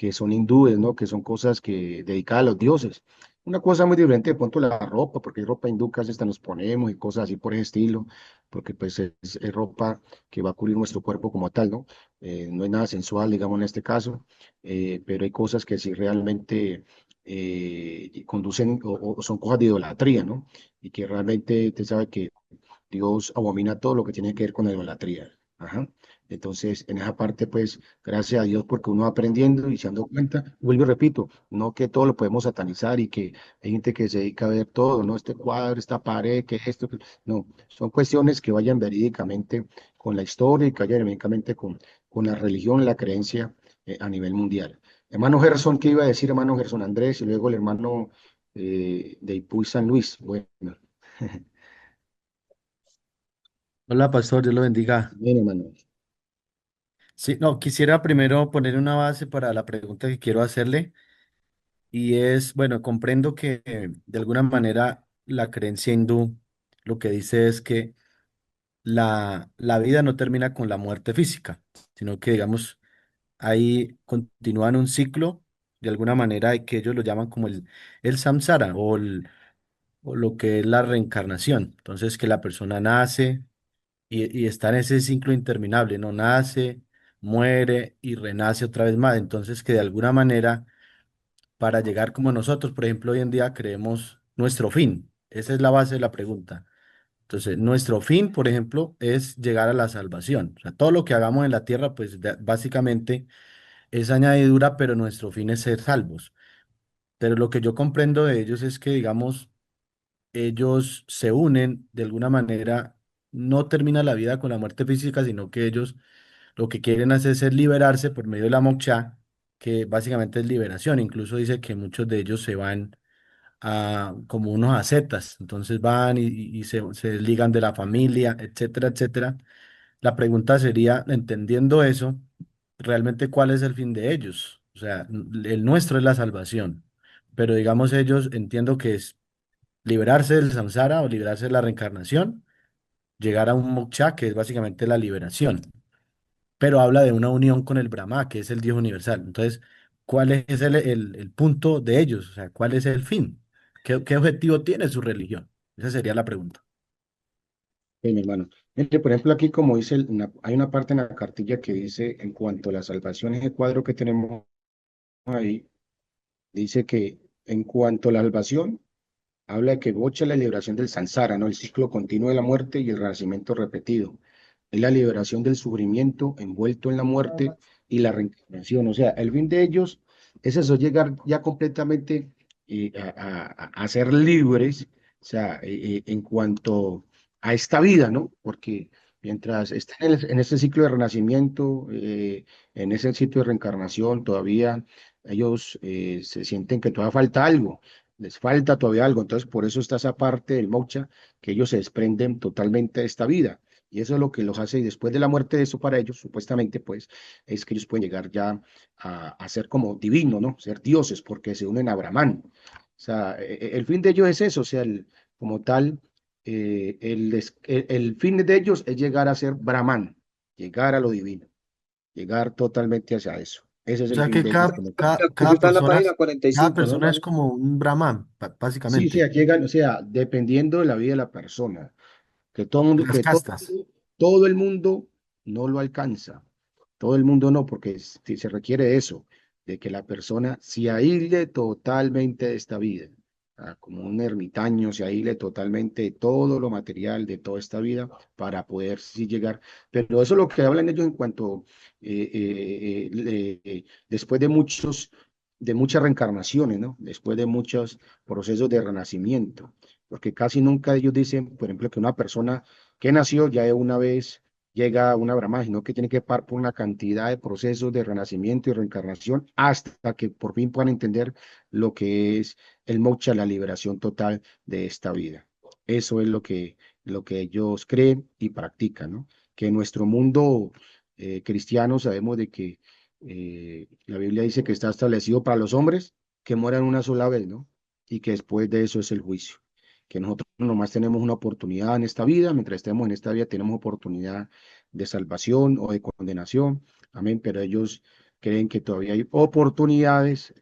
que son hindúes, ¿no? Que son cosas que dedicadas a los dioses. Una cosa muy diferente de pronto la ropa, porque hay ropa hindú que a veces hasta nos ponemos y cosas así por ese estilo, porque pues es ropa que va a cubrir nuestro cuerpo como tal, ¿no? No es nada sensual, digamos en este caso, pero hay cosas que sí realmente conducen o son cosas de idolatría, ¿no? Y que realmente usted sabe que Dios abomina todo lo que tiene que ver con la idolatría. Ajá. Entonces, en esa parte, pues, gracias a Dios, porque uno va aprendiendo y se dando cuenta, vuelvo y repito, no que todo lo podemos satanizar y que hay gente que se dedica a ver todo, ¿no? Este cuadro, esta pared, que esto, no, son cuestiones que vayan verídicamente con la historia y que vayan verídicamente con la religión, la creencia a nivel mundial. Hermano Gerson, ¿qué iba a decir, hermano Gerson Andrés? Y luego el hermano de Ipuy San Luis. Bueno, Hola, pastor, Dios lo bendiga. bien, hermano. Sí, no, quisiera primero poner una base para la pregunta que quiero hacerle y es, bueno, comprendo que de alguna manera la creencia hindú lo que dice es que la vida no termina con la muerte física, sino que, digamos, ahí continúan un ciclo, de alguna manera, y que ellos lo llaman como el samsara o lo que es la reencarnación. Entonces, que la persona nace y está en ese ciclo interminable, ¿no? Nace, muere y renace otra vez más. Entonces, que de alguna manera, para llegar como nosotros, por ejemplo, hoy en día creemos nuestro fin. Esa es la base de la pregunta. Entonces, nuestro fin, por ejemplo, es llegar a la salvación. O sea, todo lo que hagamos en la tierra, pues básicamente es añadidura, pero nuestro fin es ser salvos. Pero lo que yo comprendo de ellos es que, digamos, ellos se unen de alguna manera, no termina la vida con la muerte física, sino que ellos lo que quieren hacer es liberarse por medio de la moksha, que básicamente es liberación. Incluso dice que muchos de ellos se van a como unos ascetas, entonces van y se desligan de la familia, etcétera, etcétera. La pregunta sería, entendiendo eso, realmente cuál es el fin de ellos. O sea, el nuestro es la salvación, pero digamos ellos entiendo que es liberarse del samsara o liberarse de la reencarnación, llegar a un moksha, que es básicamente la liberación, pero habla de una unión con el Brahma, que es el Dios universal. Entonces, ¿cuál es el punto de ellos? O sea, ¿cuál es el fin? ¿Qué objetivo tiene su religión? Esa sería la pregunta. Bien, mi hermano. Mire, por ejemplo, aquí como dice, hay una parte en la cartilla que dice, en cuanto a la salvación, ese cuadro que tenemos ahí, dice que en cuanto a la salvación, habla de que bocha la liberación del samsara, ¿no? El ciclo continuo de la muerte y el renacimiento repetido. Es la liberación del sufrimiento envuelto en la muerte y la reencarnación. O sea, el fin de ellos es eso, llegar ya completamente a ser libres, o sea, en cuanto a esta vida, ¿no? Porque mientras están en ese ciclo de renacimiento, en ese ciclo de reencarnación, todavía ellos se sienten que todavía falta algo, les falta todavía algo. Entonces, por eso está esa parte del moksha, que ellos se desprenden totalmente de esta vida. Y eso es lo que los hace, y después de la muerte de eso para ellos, supuestamente, pues, es que ellos pueden llegar ya a ser como divinos, ¿no? Ser dioses, porque se unen a Brahman. O sea, el fin de ellos es eso, o sea, como tal, el fin de ellos es llegar a ser Brahman, llegar a lo divino, llegar totalmente hacia eso. Ese es O el sea fin que de ellos como tal. Eso está en la página cuarenta y cada cinco, ¿no, persona es hermano? como un brahman, Sí, o básicamente, sea, llegan, o sea, dependiendo de la vida de la persona, que todo de mundo, las que todo, castas. todo el mundo no lo alcanza. Todo el mundo no, porque si se requiere eso, de que la persona se aísle totalmente de esta vida, como un ermitaño, se aísle totalmente de todo lo material de toda esta vida para poder sí llegar. Pero eso es lo que hablan ellos en cuanto, después de muchas reencarnaciones, ¿no? Después de muchos procesos de renacimiento, porque casi nunca ellos dicen, por ejemplo, que una persona que nació ya de una vez llega a una brahma, sino que tiene que pasar por una cantidad de procesos de renacimiento y reencarnación hasta que por fin puedan entender lo que es el moksha, la liberación total de esta vida. Eso es lo que ellos creen y practican, ¿no? Que en nuestro mundo cristiano sabemos de que la Biblia dice que está establecido para los hombres que mueran una sola vez, ¿no? Y que después de eso es el juicio, que nosotros nomás tenemos una oportunidad en esta vida, mientras estemos en esta vida tenemos oportunidad de salvación o de condenación, amén, pero ellos creen que todavía hay oportunidades.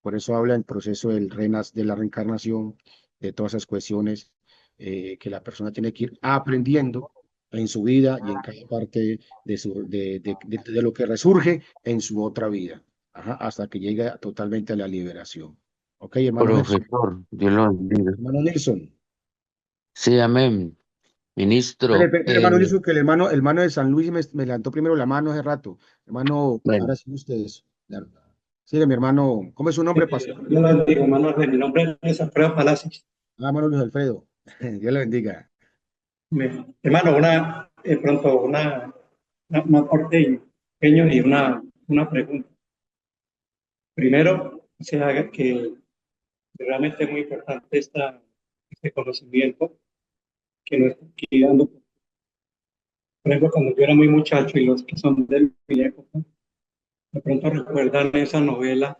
Por eso habla el proceso de la reencarnación, de todas esas cuestiones que la persona tiene que ir aprendiendo en su vida y en cada parte de lo que resurge en su otra vida, ajá, hasta que llegue totalmente a la liberación. Ok, hermano Nelson. Profesor, Dios lo bendiga. Hermano Nelson. Sí, amén. Ministro, Hermano Nelson, que el hermano de San Luis me levantó primero la mano hace rato. Hermano, bueno, ahora sí ustedes. Claro. Sigue, mi hermano. ¿Cómo es su nombre, pastor? Yo lo digo, hermano, mi nombre es Alfredo Palacios. Ah, hermano Luis Alfredo. Dios le bendiga. Hermano, de pronto, un aporte pequeño y una pregunta. Primero, o sea, que realmente es muy importante este conocimiento que nos está aquí dando. Por ejemplo, cuando yo era muy muchacho y los que son de mi época, de pronto recuerdan esa novela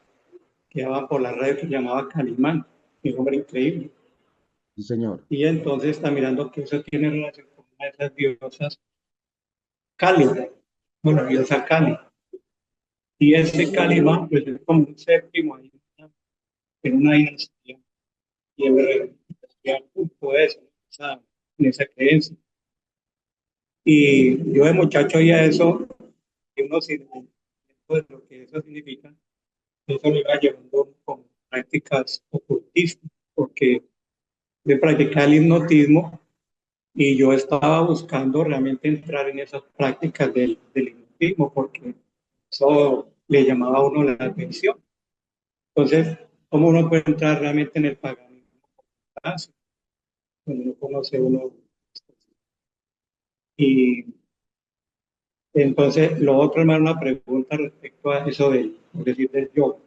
que daba por la radio que llamaba Calimán, un hombre increíble. Sí, señor. Y entonces está mirando que eso tiene relación con una de esas diosas, Cali, bueno, la diosa Cali. Y ese Calimán, pues es como un séptimo ahí, en una dinastía. Y en realidad, punto de eso, en esa creencia. Y yo de muchacho oía eso, y uno sin pues, lo que eso significa, eso me iba llevando con prácticas ocultistas, porque de practicar el hipnotismo y yo estaba buscando realmente entrar en esas prácticas del hipnotismo, porque eso le llamaba a uno la atención. Entonces, ¿cómo uno puede entrar realmente en el paganismo? Cuando no conoce uno. Y entonces, lo otro, hermano, una pregunta respecto a eso por decir, del yoga.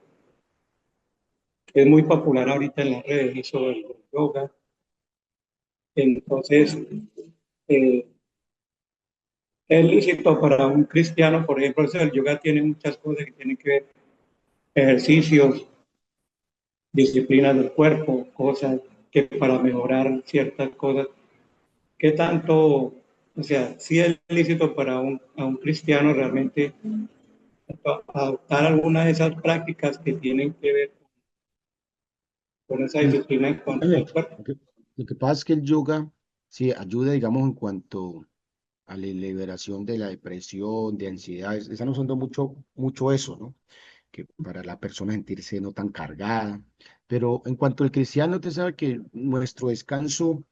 Es muy popular ahorita en las redes eso del yoga. Entonces, eh, es lícito para un cristiano, por ejemplo, el yoga tiene muchas cosas que tienen que ver, ejercicios, disciplinas del cuerpo, cosas que para mejorar ciertas cosas. ¿Qué tanto, o sea, si es lícito para a un cristiano realmente adoptar alguna de esas prácticas que tienen que ver con esa disciplina en cuanto Oye, al cuerpo? lo que pasa es que el yoga sí ayuda, digamos, en cuanto a la liberación de la depresión, de ansiedades. Están usando mucho eso, ¿no? Que para la persona sentirse no tan cargada. Pero en cuanto al cristiano, usted sabe que nuestro descanso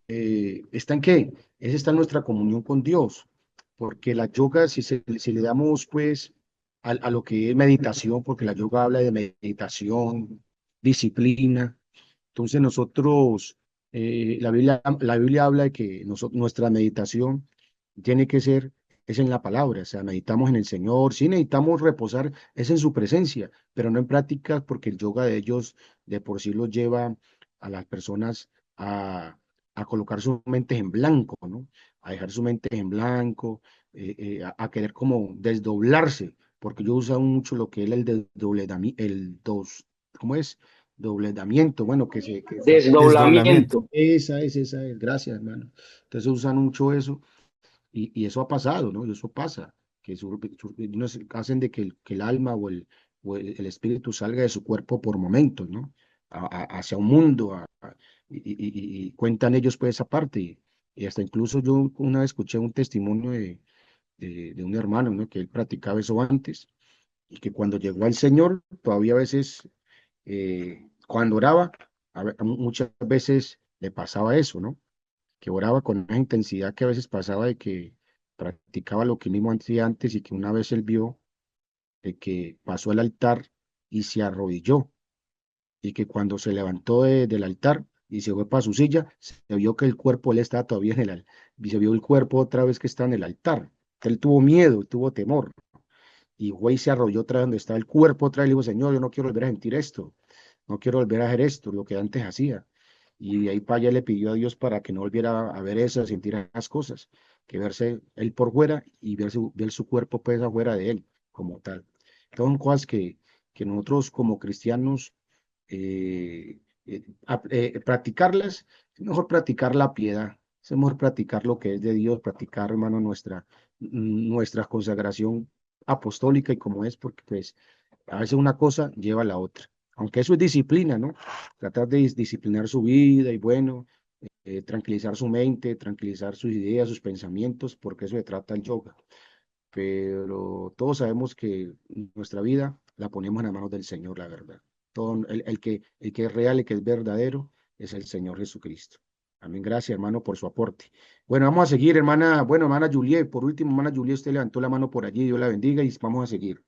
¿está en qué? Esa está en nuestra comunión con Dios, porque la yoga, si le damos pues a lo que es meditación, porque la yoga habla de meditación, disciplina, entonces nosotros, la Biblia habla de que nuestra meditación tiene que ser, es en la palabra, o sea, meditamos en el Señor, sí necesitamos reposar, es en su presencia, pero no en prácticas, porque el yoga de ellos de por sí los lleva a las personas a, a colocar sus mentes en blanco, ¿no? A dejar sus mentes en blanco, a querer como desdoblarse, porque yo uso mucho lo que es el desdoblamiento, ¿cómo es? Dobledamiento, bueno, Desdoblamiento. esa es, gracias, hermano. Entonces usan mucho eso y eso ha pasado, ¿no? Y eso pasa, que hacen de que el alma o el espíritu salga de su cuerpo por momentos, ¿no? Hacia un mundo, y cuentan ellos pues esa parte. Y hasta incluso yo una vez escuché un testimonio de un hermano, ¿no? Que él practicaba eso antes y que cuando llegó al Señor, todavía a veces cuando oraba, muchas veces le pasaba eso, ¿no? Que oraba con una intensidad que a veces pasaba de que practicaba lo que mismo hacía antes y que una vez él vio de que pasó al altar y se arrodilló y que cuando se levantó del altar y se fue para su silla, se vio que el cuerpo él estaba todavía y se vio el cuerpo otra vez que está en el altar. Él tuvo miedo, tuvo temor y güey se arrolló otra vez donde estaba el cuerpo otra vez y le dijo, Señor, yo no quiero volver a sentir esto, no quiero volver a hacer esto, lo que antes hacía. Y de ahí para allá le pidió a Dios para que no volviera a ver eso, a sentir esas cosas, que verse él por fuera y ver su cuerpo pues afuera de él, como tal. Son cosas que nosotros como cristianos, practicarlas, es mejor practicar la piedad, es mejor practicar lo que es de Dios, practicar, hermano, nuestra consagración apostólica y como es, porque pues a veces una cosa lleva a la otra. Aunque eso es disciplina, ¿no? Tratar de disciplinar su vida y bueno, tranquilizar su mente, tranquilizar sus ideas, sus pensamientos, porque eso se trata el yoga. Pero todos sabemos que nuestra vida la ponemos en las manos del Señor, la verdad. Todo, el que es real, el que es verdadero, es el Señor Jesucristo. Amén. Gracias, hermano, por su aporte. Bueno, vamos a seguir, hermana. Bueno, hermana Juliet, por último, hermana Juliet, usted levantó la mano por allí, Dios la bendiga y vamos a seguir.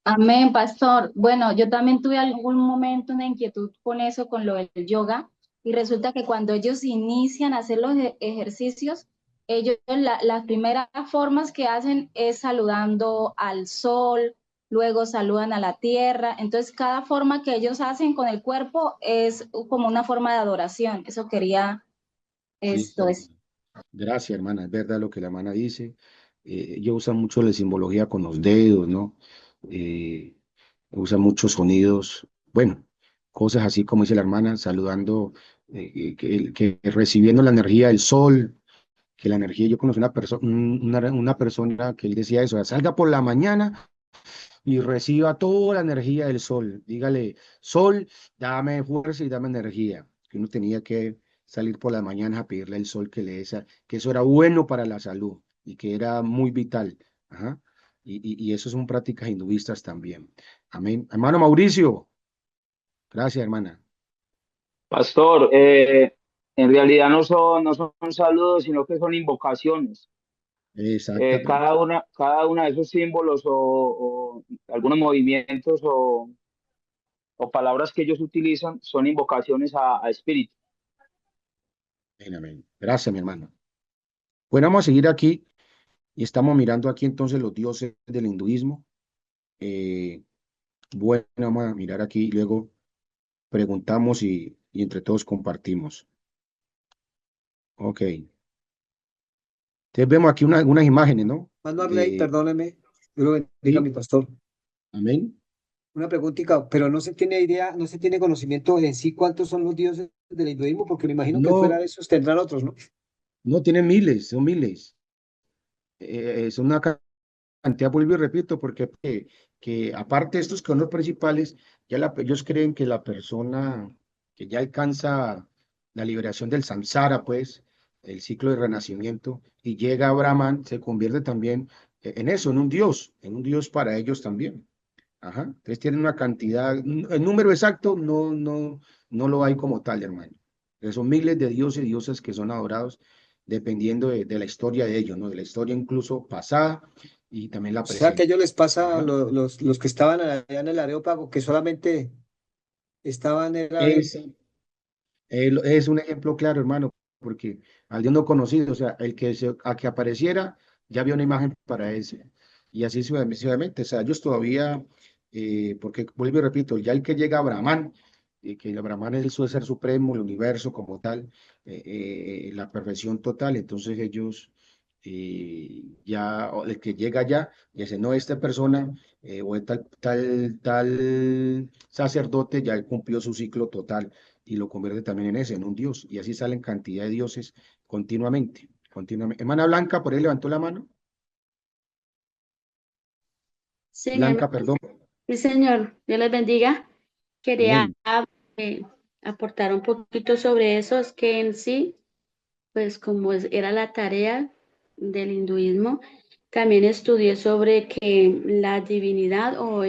Amén, pastor. Bueno, yo también tuve algún momento una inquietud con eso, con lo del yoga, y resulta que cuando ellos inician a hacer los ejercicios, ellos las primeras formas que hacen es saludando al sol, luego saludan a la tierra, entonces cada forma que ellos hacen con el cuerpo es como una forma de adoración. Eso quería Sí, esto es. gracias, hermana. Es verdad lo que la hermana dice. Ella usa mucho la simbología con los dedos, ¿no? Eh, Usa muchos sonidos, bueno, cosas así como dice la hermana, saludando, que recibiendo la energía del sol, que la energía, yo conocí una persona que él decía eso, salga por la mañana y reciba toda la energía del sol. Dígale, sol, dame fuerza y dame energía. Que uno tenía que salir por las mañanas a pedirle al sol que eso era bueno para la salud y que era muy vital. Ajá. Y eso son prácticas hinduistas también. Amén. Hermano Mauricio, gracias, hermana. Pastor, en realidad no son saludos, sino que son invocaciones. Exactamente. Cada una de esos símbolos o algunos movimientos o palabras que ellos utilizan son invocaciones a espíritu. Amén, amén. Gracias, mi hermano. Bueno, vamos a seguir aquí y estamos mirando aquí entonces los dioses del hinduismo. Eh, bueno, vamos a mirar aquí y luego preguntamos y entre todos compartimos. Ok. Entonces vemos aquí unas imágenes, ¿no? Mano Arley, perdóneme, Dios lo bendiga, Sí, mi pastor. amén. Una preguntita, pero no se tiene idea, no se tiene conocimiento en sí cuántos son los dioses del hinduismo, porque me imagino que fuera No, de esos tendrán otros, ¿no? no tienen miles, son miles. Es una cantidad, vuelvo y repito, porque que aparte de estos que son los principales, ellos creen que la persona que ya alcanza la liberación del samsara, pues, el ciclo de renacimiento, y llega a Brahman, se convierte también en eso, en un dios para ellos también. Ajá. Entonces tienen una cantidad, el número exacto no lo hay como tal, hermano. Son miles de dioses y diosas que son adorados dependiendo de la historia de ellos, ¿no? De la historia incluso pasada y también la O sea que a presente. ellos les pasa a Ajá. los que estaban allá en el Areópago, que solamente estaban, era ver, Es, es un ejemplo claro, hermano, porque al Dios no conocido, o sea, a que apareciera, ya había una imagen para ese. Y así sucesivamente, o sea, ellos todavía, porque vuelvo y repito, ya el que llega a Brahman, que el Brahman es el ser supremo, el universo como tal, la perfección total, entonces ellos, o el que llega allá, y dice, no, esta persona, o el tal sacerdote, ya cumplió su ciclo total y lo convierte también en ese, en un dios. Y así salen cantidad de dioses continuamente, continuamente. Hermana Blanca, por ahí levantó la mano. Señor, Blanca, perdón. sí, señor, Dios les bendiga. Quería Amén. eh, aportar un poquito sobre eso, es que en sí, pues como era la tarea del hinduismo, también estudié sobre que la divinidad o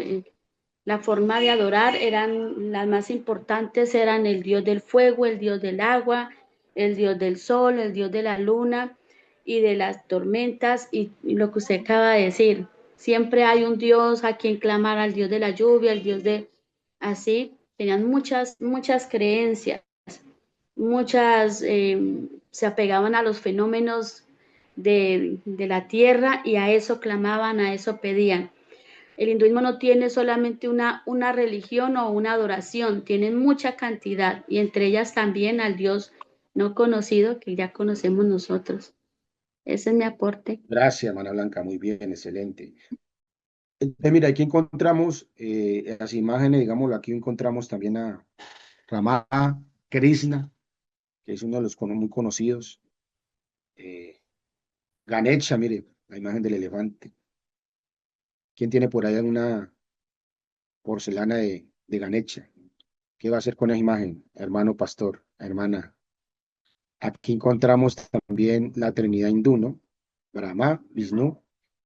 la forma de adorar eran las más importantes, eran el dios del fuego, el dios del agua, el dios del sol, el dios de la luna y de las tormentas y lo que usted acaba de decir. Siempre hay un dios a quien clamar, al dios de la lluvia, al dios de... Así, tenían muchas creencias, muchas se apegaban a los fenómenos de la tierra y a eso clamaban, a eso pedían. El hinduismo no tiene solamente una religión o una adoración, tienen mucha cantidad y entre ellas también al Dios no conocido que ya conocemos nosotros. Ese es mi aporte. Gracias, hermana Blanca, muy bien, excelente. Mira, aquí encontramos las imágenes, digámoslo, aquí encontramos también a Rama Krishna, que es uno de los muy conocidos. Eh, Ganesha, mire, la imagen del elefante. ¿Quién tiene por ahí alguna porcelana de Ganesha? ¿Qué va a hacer con esa imagen, hermano pastor, hermana? Aquí encontramos también la Trinidad hindú, ¿no? Brahma, Vishnu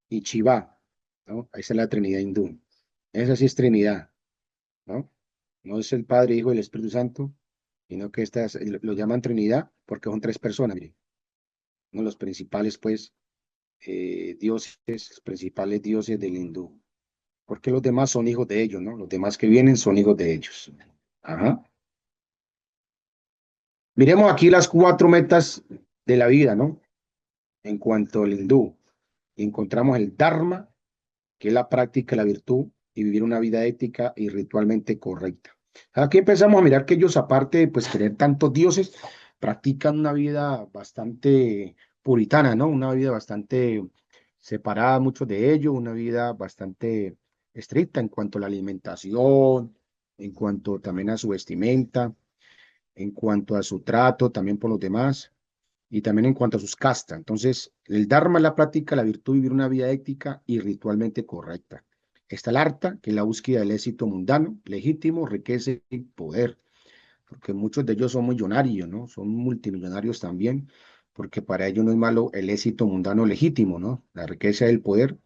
y Shiva, ¿no? Esa es la Trinidad hindú. Esa sí es Trinidad, ¿no? No es el Padre, Hijo y el Espíritu Santo, sino que estas lo llaman Trinidad porque son tres personas, mire. Uno de los principales, pues, dioses, los principales dioses del hindú. Porque los demás son hijos de ellos, ¿no? Los demás que vienen son hijos de ellos. Ajá. Miremos aquí las cuatro metas de la vida, ¿no? En cuanto al hindú, encontramos el Dharma, que es la práctica de la virtud y vivir una vida ética y ritualmente correcta. Aquí empezamos a mirar que ellos, aparte de pues tener tantos dioses, practican una vida bastante puritana, ¿no? Una vida bastante separada, muchos de ellos, una vida bastante estricta en cuanto a la alimentación, en cuanto también a su vestimenta, en cuanto a su trato también por los demás y también en cuanto a sus castas. Entonces, el Dharma es la práctica, la virtud, vivir una vida ética y ritualmente correcta. Está el Artha, que es la búsqueda del éxito mundano, legítimo, riqueza y poder, porque muchos de ellos son millonarios, ¿no? Son multimillonarios también, porque para ellos no es malo el éxito mundano legítimo, ¿no? La riqueza del poder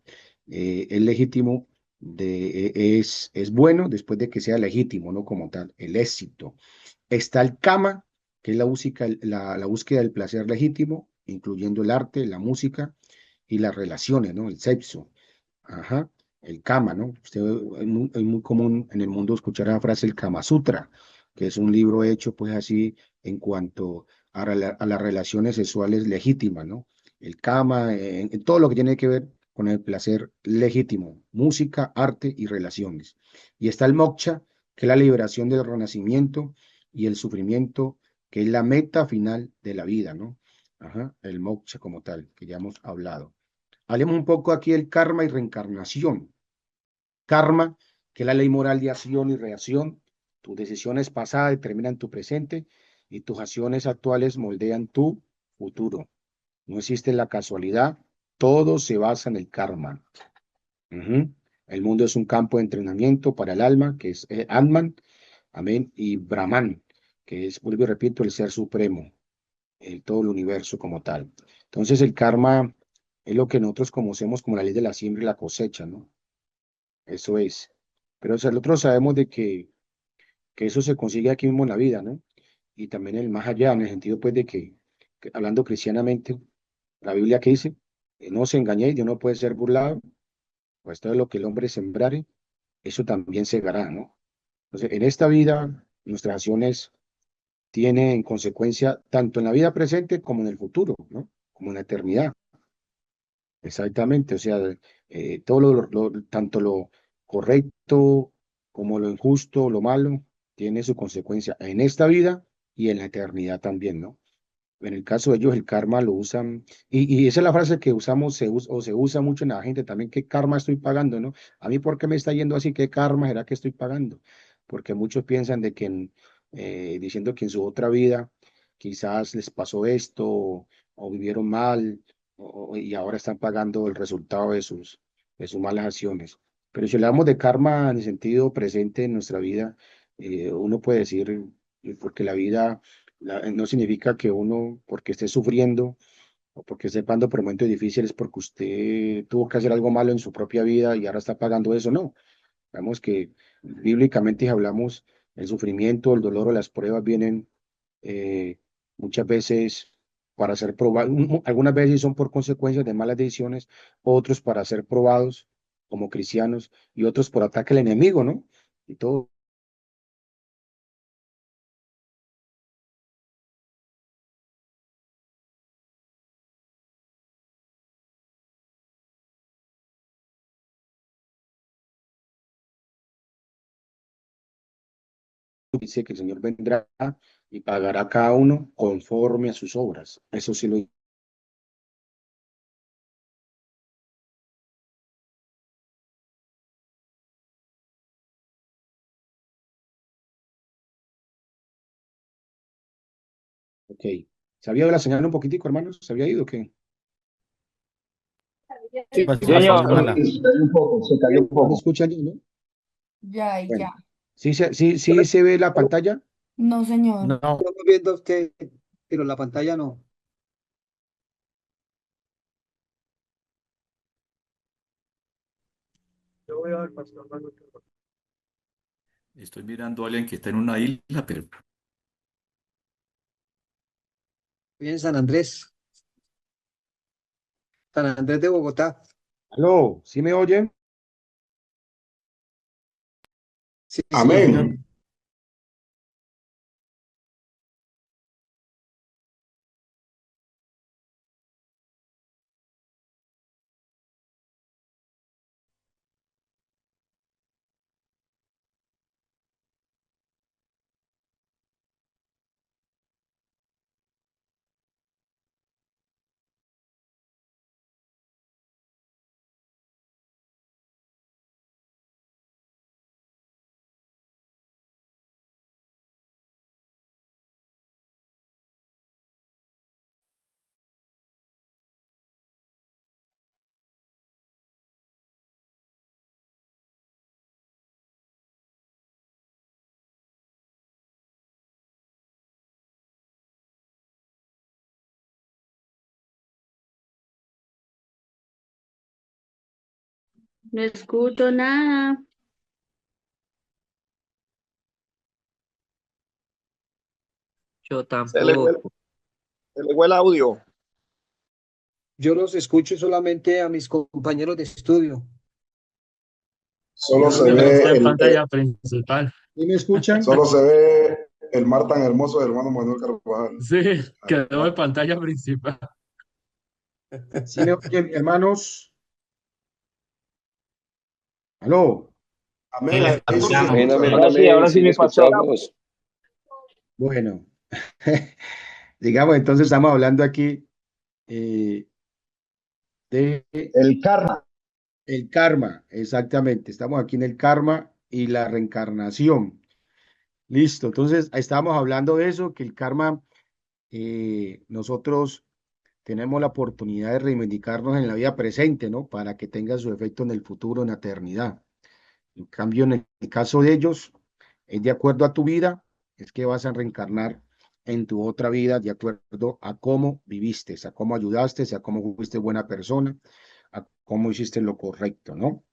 es legítimo, es bueno después de que sea legítimo, ¿no? Como tal, el éxito. Está el kama, que es la búsqueda del placer legítimo, incluyendo el arte, la música y las relaciones, ¿no? El sexo. Ajá. El kama, ¿no? Es muy común en el mundo escuchar la frase el Kama Sutra, que es un libro hecho, pues así, en cuanto a las relaciones sexuales legítimas, ¿no? El kama, en todo lo que tiene que ver con el placer legítimo, música, arte y relaciones. Y está el moksha, que es la liberación del renacimiento y el sufrimiento, que es la meta final de la vida, ¿no? Ajá, el moksha como tal, que ya hemos hablado. Hablemos un poco aquí del karma y reencarnación. Karma, que es la ley moral de acción y reacción. Tus decisiones pasadas determinan tu presente y tus acciones actuales moldean tu futuro. No existe la casualidad, todo se basa en el karma. Ujú. El mundo es un campo de entrenamiento para el alma, que es Atman, amén, y Brahman, que es, vuelvo y repito, el ser supremo, todo el universo como tal. Entonces el karma es lo que nosotros conocemos como la ley de la siembra y la cosecha, ¿no? Eso es. Pero o sea, nosotros sabemos de que eso se consigue aquí mismo en la vida, ¿no? Y también en el más allá, en el sentido pues de que hablando cristianamente, la Biblia que dice, no os engañéis, Dios no puede ser burlado, pues todo lo que el hombre sembrare, eso también segará, ¿no? Entonces, en esta vida, nuestras acciones tienen consecuencia tanto en la vida presente como en el futuro, ¿no? Como en la eternidad. Exactamente, o sea, todo tanto lo correcto como lo injusto, lo malo, tiene su consecuencia en esta vida y en la eternidad también, ¿no? En el caso de ellos, el karma lo usan, y esa es la frase que usamos, o se usa mucho en la gente también, ¿qué karma estoy pagando, no? A mí, ¿por qué me está yendo así? ¿Qué karma será que estoy pagando? Porque muchos piensan de que, diciendo que en su otra vida quizás les pasó esto, o vivieron mal, y ahora están pagando el resultado de sus malas acciones. Pero si hablamos de karma en el sentido presente en nuestra vida, uno puede decir, porque la vida no significa que uno, porque esté sufriendo o porque esté pasando por momentos difíciles, porque usted tuvo que hacer algo malo en su propia vida y ahora está pagando eso, no. Vemos que bíblicamente si hablamos, el sufrimiento, el dolor o las pruebas vienen eh, muchas veces para ser probados, algunas veces son por consecuencias de malas decisiones, otros para ser probados como cristianos y otros por ataque al enemigo, ¿no? Y todo. Dice que el Señor vendrá y pagará a cada uno conforme a sus obras. Eso sí lo dice. Ok. ¿Se había ido la señal un poquitico, hermanos? ¿Se había ido o qué? Sí, Pues, señor, mala. Se cayó un poco, se cayó un ¿No me poco. escuchan, no? Ya, Bueno, ya. ¿sí se ve la pantalla? No, señor. No, Estamos viendo a usted, pero la pantalla no. Yo voy a ver, pastor, Estoy mirando a alguien que está en una isla, pero Bien, San Andrés. San Andrés de Bogotá. ¿Aló? ¿Sí me oyen? Sí, sí, sí. señor. amén. No escucho nada. Yo Se le fue, tampoco. se le fue el audio. Yo los escucho solamente a mis compañeros de estudio. Solo se Pero ve está en el, pantalla principal. ¿Sí me escuchan? solo se ve el mar tan hermoso del hermano Manuel Carvajal. Sí, quedó en pantalla principal. ¿Sí me oyen, hermanos? ¿Aló? Amén. Ahí sí se amén, escucha. amén, ahora sí, mi pastor. Bueno, digamos, entonces estamos hablando aquí de El karma. el karma, exactamente. Estamos aquí en el karma y la reencarnación. Listo, entonces estábamos hablando de eso, que el karma, nosotros tenemos la oportunidad de reivindicarnos en la vida presente, ¿no? Para que tenga su efecto en el futuro, en la eternidad. En cambio, en el caso de ellos, es de acuerdo a tu vida, es que vas a reencarnar en tu otra vida de acuerdo a cómo viviste, a cómo ayudaste, a cómo fuiste buena persona, a cómo hiciste lo correcto, ¿no?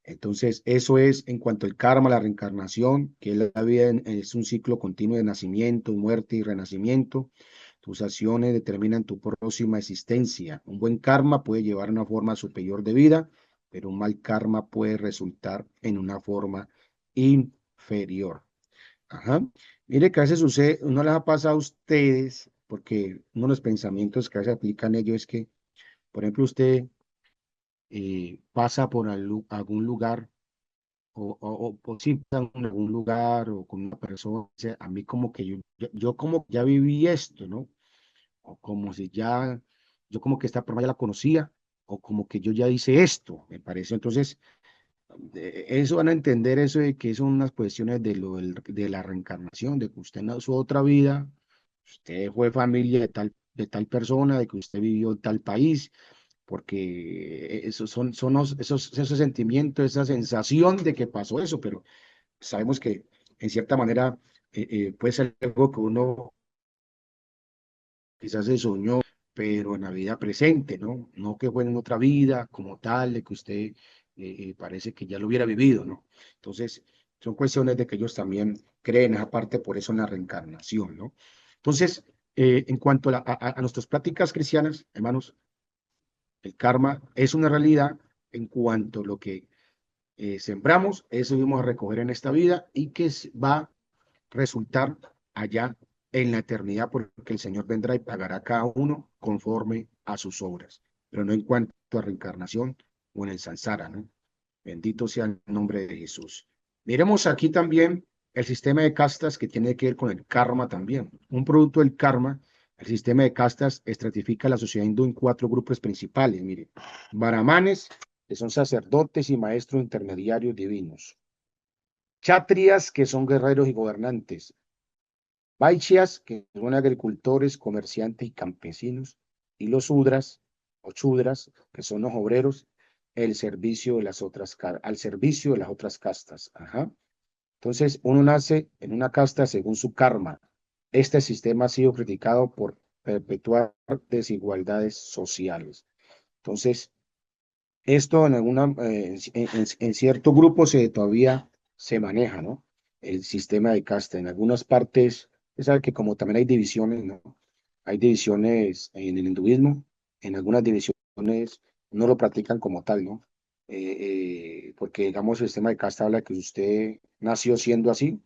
Entonces, eso es en cuanto al karma, la reencarnación, que es la vida, es un ciclo continuo de nacimiento, muerte y renacimiento. Tus acciones determinan tu próxima existencia. Un buen karma puede llevar a una forma superior de vida, pero un mal karma puede resultar en una forma inferior. Ajá. Mire que a veces sucede, no les ha pasado a ustedes, porque uno de los pensamientos que a veces aplican ellos es que, por ejemplo, usted pasa por algún lugar o sí, en algún lugar o con una persona, dice, a mí como que yo como que ya viví esto, ¿no? O como si ya, yo como que esta persona ya la conocía, o como que yo ya hice esto, me parece. Entonces, eso van a entender eso de que son unas cuestiones de la reencarnación, de que usted en su otra vida, usted fue familia de tal persona, de que usted vivió en tal país, porque esos esos sentimientos, esa sensación de que pasó eso, pero sabemos que en cierta manera puede ser algo que uno quizás se soñó, pero en la vida presente, ¿no? No que fue en otra vida como tal, de que usted parece que ya lo hubiera vivido, ¿no? Entonces, son cuestiones de que ellos también creen esa parte, por eso en la reencarnación, ¿no? Entonces, en cuanto a nuestras prácticas cristianas, hermanos, el karma es una realidad en cuanto a lo que sembramos, eso vamos a recoger en esta vida y que va a resultar allá en la eternidad, porque el Señor vendrá y pagará a cada uno conforme a sus obras, pero no en cuanto a reencarnación o en el samsara, ¿no? Bendito sea el nombre de Jesús. Miremos aquí también el sistema de castas que tiene que ver con el karma también. Un producto del karma, el sistema de castas estratifica la sociedad hindú en cuatro grupos principales. Mire, brahmanes, que son sacerdotes y maestros intermediarios divinos. Kshatriyas, que son guerreros y gobernantes. Vaishyas, que son agricultores, comerciantes y campesinos. Y los Udras, o chudras, que son los obreros, el servicio de las otras, al servicio de las otras castas. Ajá. Entonces, uno nace en una casta según su karma. Este sistema ha sido criticado por perpetuar desigualdades sociales. Entonces, esto en cierto grupo todavía se maneja, ¿no? El sistema de casta. En algunas partes, se sabe que como también hay divisiones, ¿no? Hay divisiones en el hinduismo, en algunas divisiones no lo practican como tal, ¿no? Porque, digamos, el sistema de casta habla de que usted nació siendo así,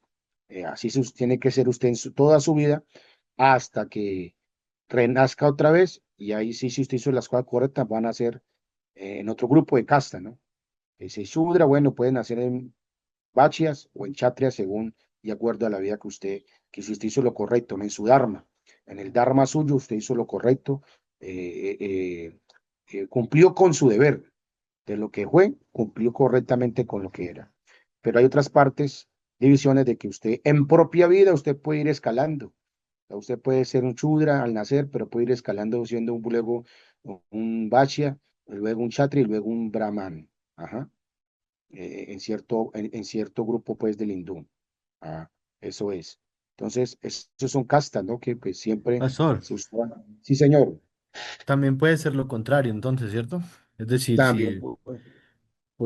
así tiene que ser usted en toda su vida hasta que renazca otra vez, y ahí sí, si usted hizo las cosas correctas, van a ser en otro grupo de casta, ¿no? Ese Shudra, bueno, pueden nacer en Vachias o en Chatrias según y acuerdo a la vida que si usted hizo lo correcto, ¿no? En su Dharma. En el Dharma suyo, usted hizo lo correcto, cumplió con su deber de lo que fue, cumplió correctamente con lo que era. Pero hay otras partes, divisiones de que usted en propia vida, usted puede ir escalando. O sea, usted puede ser un Shudra al nacer, pero puede ir escalando siendo luego un Vachya, luego un Kshatriya y luego un Brahman. Ajá. En cierto grupo pues del hindú. Ah, eso es. Entonces, esos son castas, ¿no? Que pues siempre Pastor, se usaban. Sí, señor. también puede ser lo contrario, entonces, ¿cierto? Es decir, También.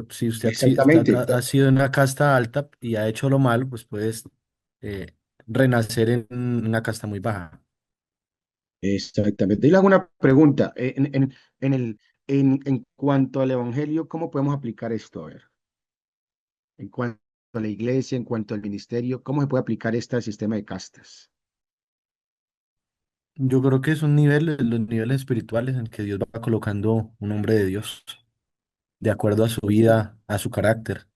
si usted Exactamente. ha sido en una casta alta y ha hecho lo malo, pues puedes eh, renacer en una casta muy baja. Exactamente. Y le hago una pregunta. En cuanto al evangelio, ¿cómo podemos aplicar esto? A ver, en cuanto a la iglesia, en cuanto al ministerio, ¿cómo se puede aplicar este sistema de castas? Yo creo que es los niveles espirituales en que Dios va colocando un hombre de Dios, de acuerdo a su vida, a su carácter.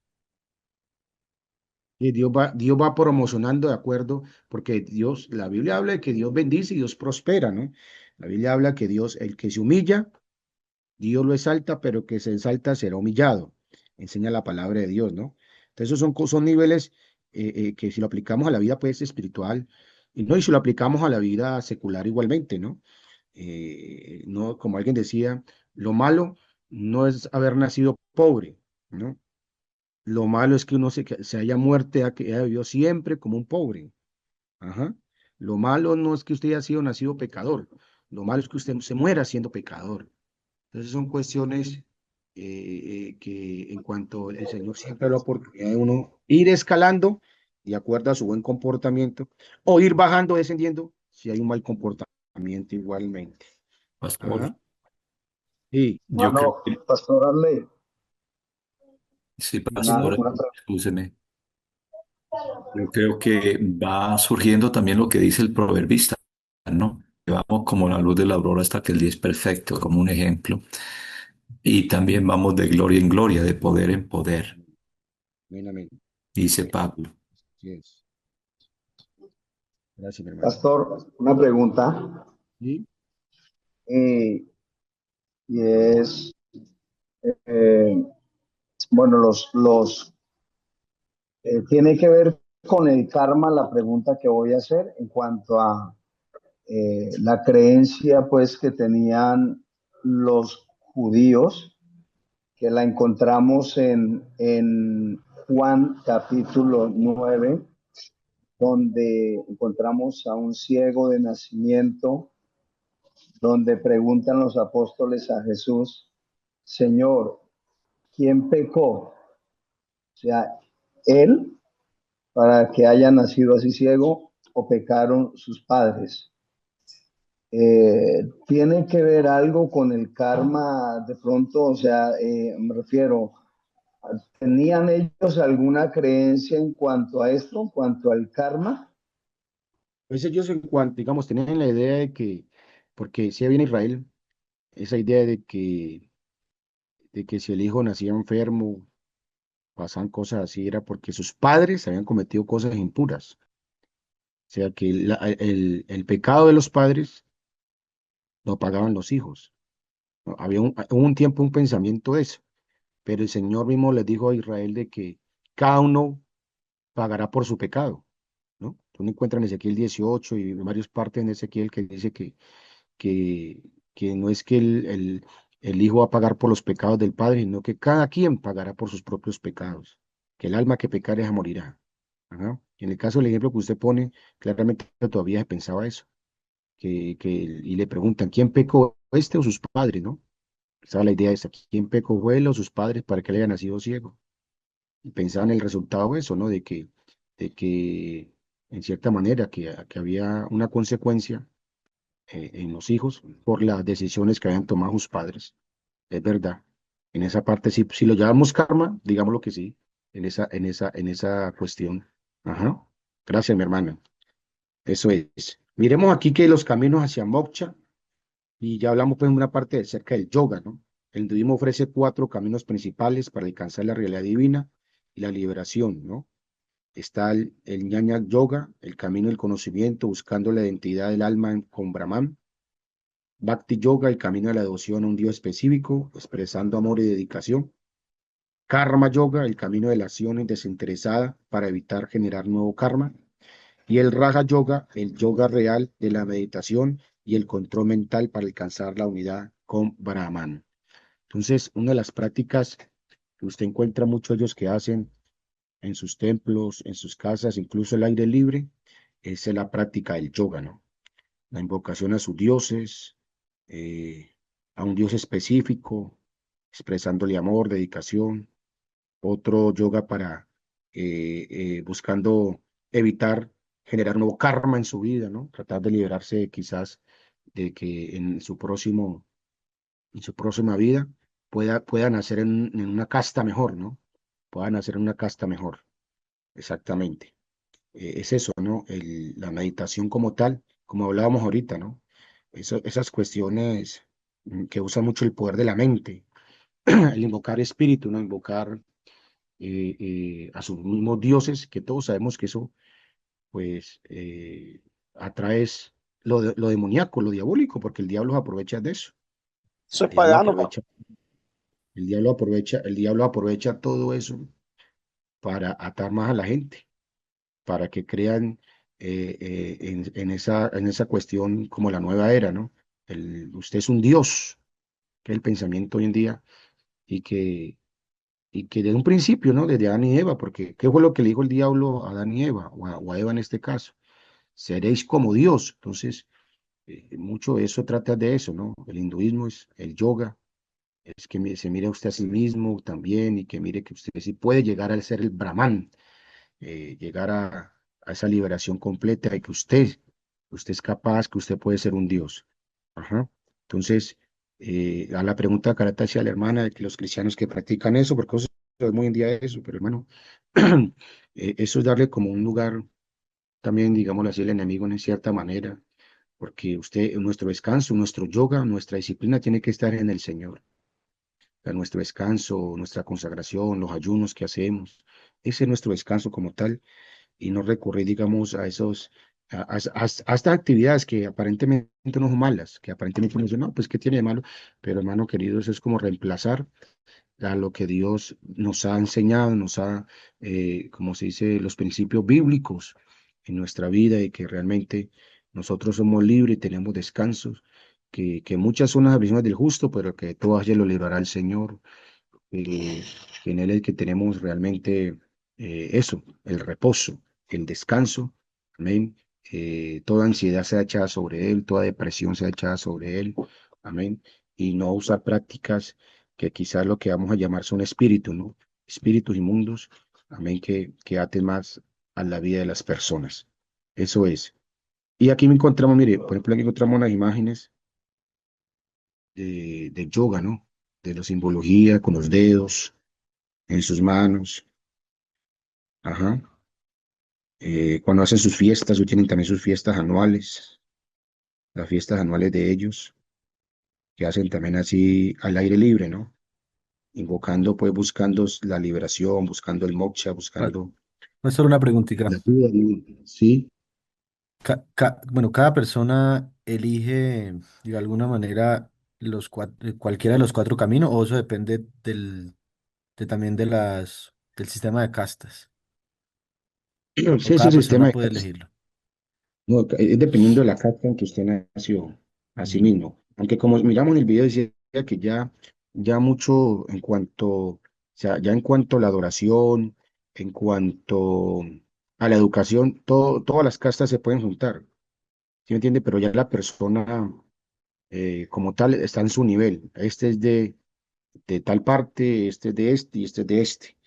Y Dios va promocionando de acuerdo, porque Dios, la Biblia habla de que Dios bendice y Dios prospera, ¿no? La Biblia habla que Dios, el que se humilla, Dios lo exalta, pero que se exalta será humillado. Enseña la palabra de Dios, ¿no? Entonces, esos son niveles que si lo aplicamos a la vida, pues, espiritual, y no, y si lo aplicamos a la vida secular igualmente, ¿no? No, como alguien decía, lo malo no es haber nacido pobre, ¿no? Lo malo es que uno se haya muerto, que haya vivido siempre como un pobre. Ajá. Lo malo no es que usted haya sido nacido pecador. Lo malo es que usted se muera siendo pecador. Entonces son cuestiones que en cuanto el Señor siempre da la oportunidad de uno ir escalando de acuerdo a su buen comportamiento o ir bajando, descendiendo si hay un mal comportamiento igualmente. Pastor, Ajá. Sí, yo creo Bueno, que, Pastor Arley, sí, sí, una, pastor, señor. una pregunta. excúseme. Yo creo que va surgiendo también lo que dice el proverbista, ¿no? Que vamos como la luz de la aurora hasta que el día es perfecto, como un ejemplo. Y también vamos de gloria en gloria, de poder en poder, Amén, amén. dice Pablo. Así es. Gracias, mi hermano. Pastor, una pregunta. Sí, Y, y es, eh, bueno, tiene que ver con el karma la pregunta que voy a hacer en cuanto a la creencia pues que tenían los judíos, que la encontramos en Juan capítulo 9, donde encontramos a un ciego de nacimiento, donde preguntan los apóstoles a Jesús, Señor, ¿quién pecó? O sea, él para que haya nacido así ciego o pecaron sus padres. ¿Tiene que ver algo con el karma de pronto? O sea, me refiero, ¿tenían ellos alguna creencia en cuanto a esto, en cuanto al karma? pues ellos en cuanto, digamos, tienen la idea de que, porque si había en Israel, esa idea de que si el hijo nacía enfermo, pasaban cosas así, era porque sus padres habían cometido cosas impuras. O sea, que el pecado de los padres lo pagaban los hijos. ¿No? Hubo un tiempo un pensamiento de eso, pero el Señor mismo les dijo a Israel de que cada uno pagará por su pecado, ¿no? Uno encuentra en Ezequiel 18 y en varias partes en Ezequiel que dice que, que no es que el Hijo va a pagar por los pecados del Padre, sino que cada quien pagará por sus propios pecados, que el alma que pecare morirá. Ajá. Y en el caso del ejemplo que usted pone, claramente todavía se pensaba eso, y le preguntan, ¿quién pecó, este o sus padres, no? Estaba la idea esa, ¿quién pecó, fue él o sus padres para que le haya nacido ciego? Y pensaban el resultado de eso, ¿no? De que en cierta manera, que había una consecuencia en los hijos por las decisiones que habían tomado sus padres. Es verdad. En esa parte, sí, si lo llamamos karma, digámoslo que sí, en esa cuestión. Ajá. Gracias, mi hermana. Eso es. Miremos aquí que los caminos hacia moksha, y ya hablamos pues en una parte acerca del yoga, ¿no? El hinduismo ofrece 4 caminos principales para alcanzar la realidad divina y la liberación, ¿no? Está el Jnana Yoga, el camino del conocimiento, buscando la identidad del alma con Brahman. Bhakti Yoga, el camino de la devoción a un Dios específico, expresando amor y dedicación. Karma Yoga, el camino de la acción desinteresada para evitar generar nuevo karma. Y el Raja Yoga, el yoga real de la meditación y el control mental para alcanzar la unidad con Brahman. Entonces, una de las prácticas que usted encuentra muchos ellos que hacen en sus templos, en sus casas, incluso el aire libre, es la práctica del yoga, ¿no? La invocación a sus dioses, a un dios específico, expresándole amor, dedicación. Otro yoga para buscando evitar generar nuevo karma en su vida, ¿no? Tratar de liberarse quizás de que en su próxima vida pueda nacer en una casta mejor, ¿no? Pueda nacer en una casta mejor, exactamente. Es eso, ¿no? La meditación como tal, como hablábamos ahorita, ¿no? Esas cuestiones que usan mucho el poder de la mente, el invocar espíritu, ¿no? Invocar a sus mismos dioses, que todos sabemos que eso, pues, atrae lo demoníaco, lo diabólico, porque el diablo aprovecha de eso. Eso El es diablo pagano, pa. aprovecha, el diablo aprovecha todo eso para atar más a la gente, para que crean en esa cuestión como la nueva era, ¿no? Usted es un dios, que es el pensamiento hoy en día, y que desde un principio, ¿no? Desde Adán y Eva, porque ¿qué fue lo que le dijo el diablo a Adán y Eva, o a Eva en este caso? Seréis como Dios. Entonces, mucho de eso trata de eso, ¿no? El hinduismo es el yoga, es que se mire usted a sí mismo también, y que mire que usted sí puede llegar a ser el Brahman, llegar a esa liberación completa de que usted es capaz, que usted puede ser un Dios. Ajá. Entonces, a la pregunta que ahora te hacía la hermana de que los cristianos que practican eso, porque eso es muy en día de eso, pero hermano, eso es darle como un lugar también, digámoslo así, al enemigo en cierta manera, porque nuestro descanso, nuestro yoga, nuestra disciplina tiene que estar en el Señor. O sea, nuestro descanso, nuestra consagración, los ayunos que hacemos, ese es nuestro descanso como tal, y no recurrir, digamos, a estas actividades que aparentemente no son malas, que aparentemente uno dice, no, pues, ¿qué tiene de malo? Pero, hermano querido, eso es como reemplazar a lo que Dios nos ha enseñado, como se dice, los principios bíblicos en nuestra vida, y que realmente nosotros somos libres y tenemos descansos, que muchas son las aflicciones del justo, pero que todas ellas lo librará el Señor. Que en Él es que tenemos realmente eso, el reposo, el descanso. Amén. Toda ansiedad sea echada sobre Él, toda depresión sea echada sobre Él. Amén. Y no usar prácticas que quizás lo que vamos a llamar son espíritus, ¿no? Espíritus inmundos. Amén. Que aten más a la vida de las personas. Eso es. Y aquí me encontramos, mire, por ejemplo, aquí encontramos unas imágenes de yoga, ¿no? De la simbología con los dedos en sus manos. Ajá. Cuando hacen sus fiestas, o tienen también sus fiestas anuales, las fiestas anuales de ellos, que hacen también así al aire libre, ¿no? Invocando, pues, buscando la liberación, buscando el moksha, Vale, buscando no es solo una preguntita. la vida, ¿no? Sí. Bueno, cada persona elige de alguna manera cualquiera de los 4 caminos, o eso depende también del sistema de castas, o Sí, es el cada sistema persona de puede castas. elegirlo. No, es dependiendo de la casta en que usted nació, así Ujú. mismo. Aunque como miramos en el video, decía que ya mucho en cuanto, o sea, ya en cuanto a la adoración, en cuanto a la educación, todas las castas se pueden juntar, ¿sí me entiende? Pero ya la persona como tal está en su nivel. Este es de tal parte, este es de este y este es de este.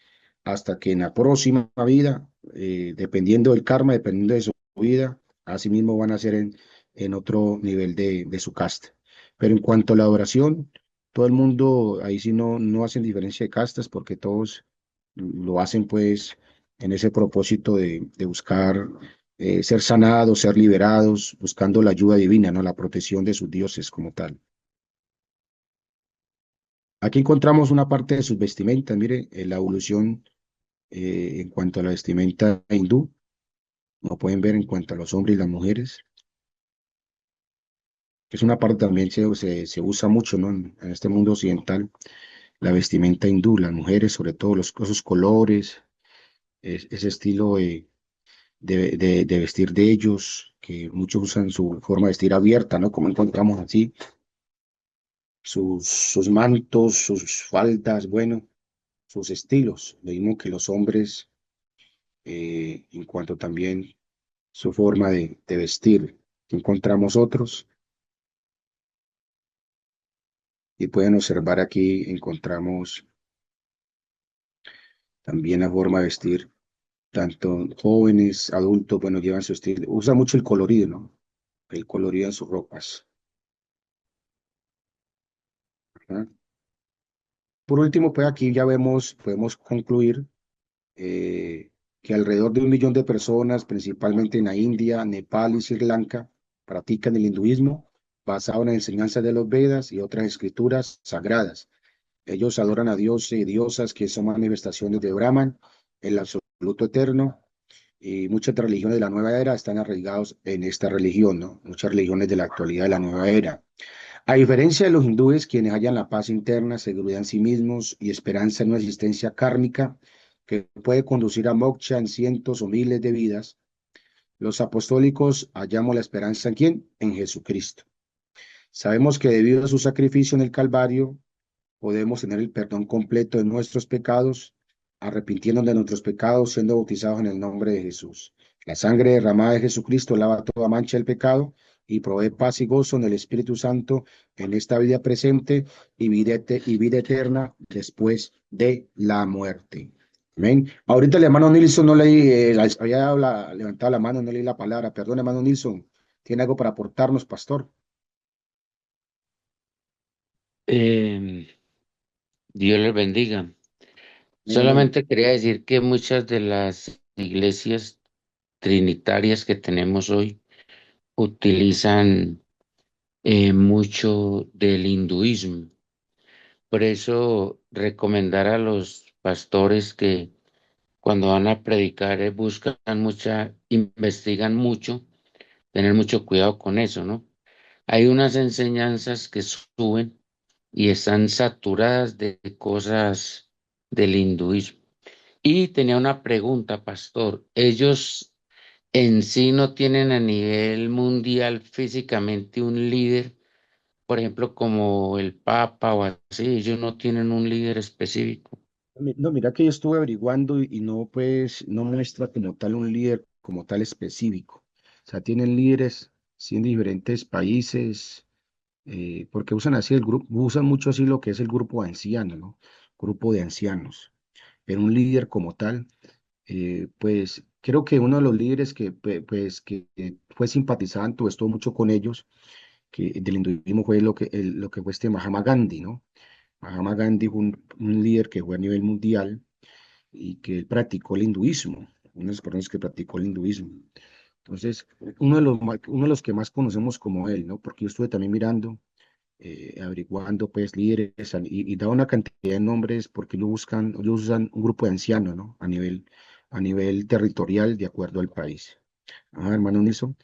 Hasta que en la próxima vida, dependiendo del karma, dependiendo de su vida, así mismo van a ser en otro nivel de su casta. Pero en cuanto a la adoración, todo el mundo, ahí sí no hacen diferencia de castas porque todos lo hacen pues en ese propósito de buscar ser sanados, ser liberados, buscando la ayuda divina, ¿no? La protección de sus dioses como tal. Aquí encontramos una parte de sus vestimentas, mire, la evolución en cuanto a la vestimenta hindú, como pueden ver en cuanto a los hombres y las mujeres, que es una parte también se usa mucho, ¿no? En este mundo occidental, la vestimenta hindú, las mujeres, sobre todo esos colores, ese estilo de vestir de ellos, que muchos usan su forma de vestir abierta, ¿no? Como encontramos así, sus mantos, sus faldas, bueno, sus estilos, lo mismo que los hombres, en cuanto también su forma de vestir. Encontramos otros y pueden observar aquí, encontramos también la forma de vestir, tanto jóvenes, adultos, bueno, llevan su estilo, usa mucho el colorido, ¿no? El colorido en sus ropas. ¿Verdad? Por último, pues aquí ya podemos concluir que alrededor de 1 millón de personas, principalmente en la India, Nepal y Sri Lanka, practican el hinduismo basado en la enseñanza de los Vedas y otras escrituras sagradas. Ellos adoran a dioses y diosas que son manifestaciones de Brahman, el absoluto eterno, y muchas religiones de la nueva era están arraigados en esta religión, ¿no? Muchas religiones de la actualidad de la nueva era. A diferencia de los hindúes, quienes hallan la paz interna, seguridad en sí mismos y esperanza en una existencia kármica que puede conducir a moksha en cientos o miles de vidas, los apostólicos hallamos la esperanza ¿en quién? En Jesucristo. Sabemos que debido a su sacrificio en el Calvario, podemos tener el perdón completo de nuestros pecados, arrepintiéndonos de nuestros pecados, siendo bautizados en el nombre de Jesús. La sangre derramada de Jesucristo lava toda mancha del pecado y provee paz y gozo en el Espíritu Santo en esta vida presente y vida eterna después de la muerte. Amén. Ahorita el hermano Nilsson no leí, había levantado la mano, no leí la palabra. Perdón, hermano Nilsson. ¿Tiene algo para aportarnos, pastor? Em, Dios les bendiga. Amén, amén. Solamente quería decir que muchas de las iglesias trinitarias que tenemos hoy utilizan mucho del hinduismo. Por eso recomendar a los pastores que cuando van a predicar buscan investigan mucho, tener mucho cuidado con eso, ¿no? Hay unas enseñanzas que suben y están saturadas de cosas del hinduismo. Y tenía una pregunta, pastor. ¿Ellos en sí no tienen a nivel mundial físicamente un líder, por ejemplo, como el Papa o así? Ellos no tienen un líder específico. No, mira que yo estuve averiguando y no, pues, no muestra como tal un líder como tal específico. O sea, tienen líderes, sí, en diferentes países, porque usan así el grupo, usan mucho así lo que es el grupo de ancianos, ¿no? Grupo de ancianos. Pero un líder como tal, pues, creo que uno de los líderes que fue simpatizante o estuvo mucho con ellos, que del hinduismo fue lo que fue este Mahatma Gandhi, ¿no? Mahatma Gandhi fue un líder que fue a nivel mundial y que él practicó el hinduismo, una de las personas que practicó el hinduismo. Entonces, uno de los que más conocemos como él, ¿no? Porque yo estuve también mirando, averiguando, pues, líderes y da una cantidad de nombres porque ellos usan un grupo de ancianos, ¿no? A nivel territorial de acuerdo al país. Ah, hermano Nilsson.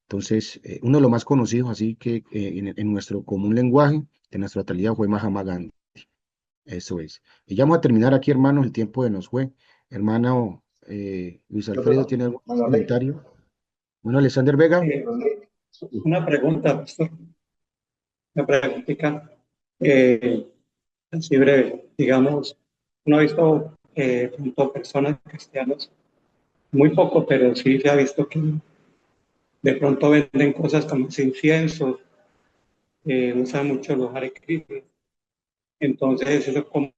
Entonces, uno de los más conocidos, así que en nuestro común lenguaje, de nuestra totalidad, fue Mahatma Gandhi. Eso es. Y ya vamos a terminar aquí, hermanos, el tiempo de nos fue. Hermano Luis Alfredo, ¿tiene algún comentario? Bueno, Alexander Vega. Una pregunta, pastor. Una preguntita. Eh, Así breve, digamos, uno ha visto junto a personas cristianas, muy poco, pero sí se ha visto que de pronto venden cosas como inciensos, usan mucho los Hare Krishna. Entonces, eso como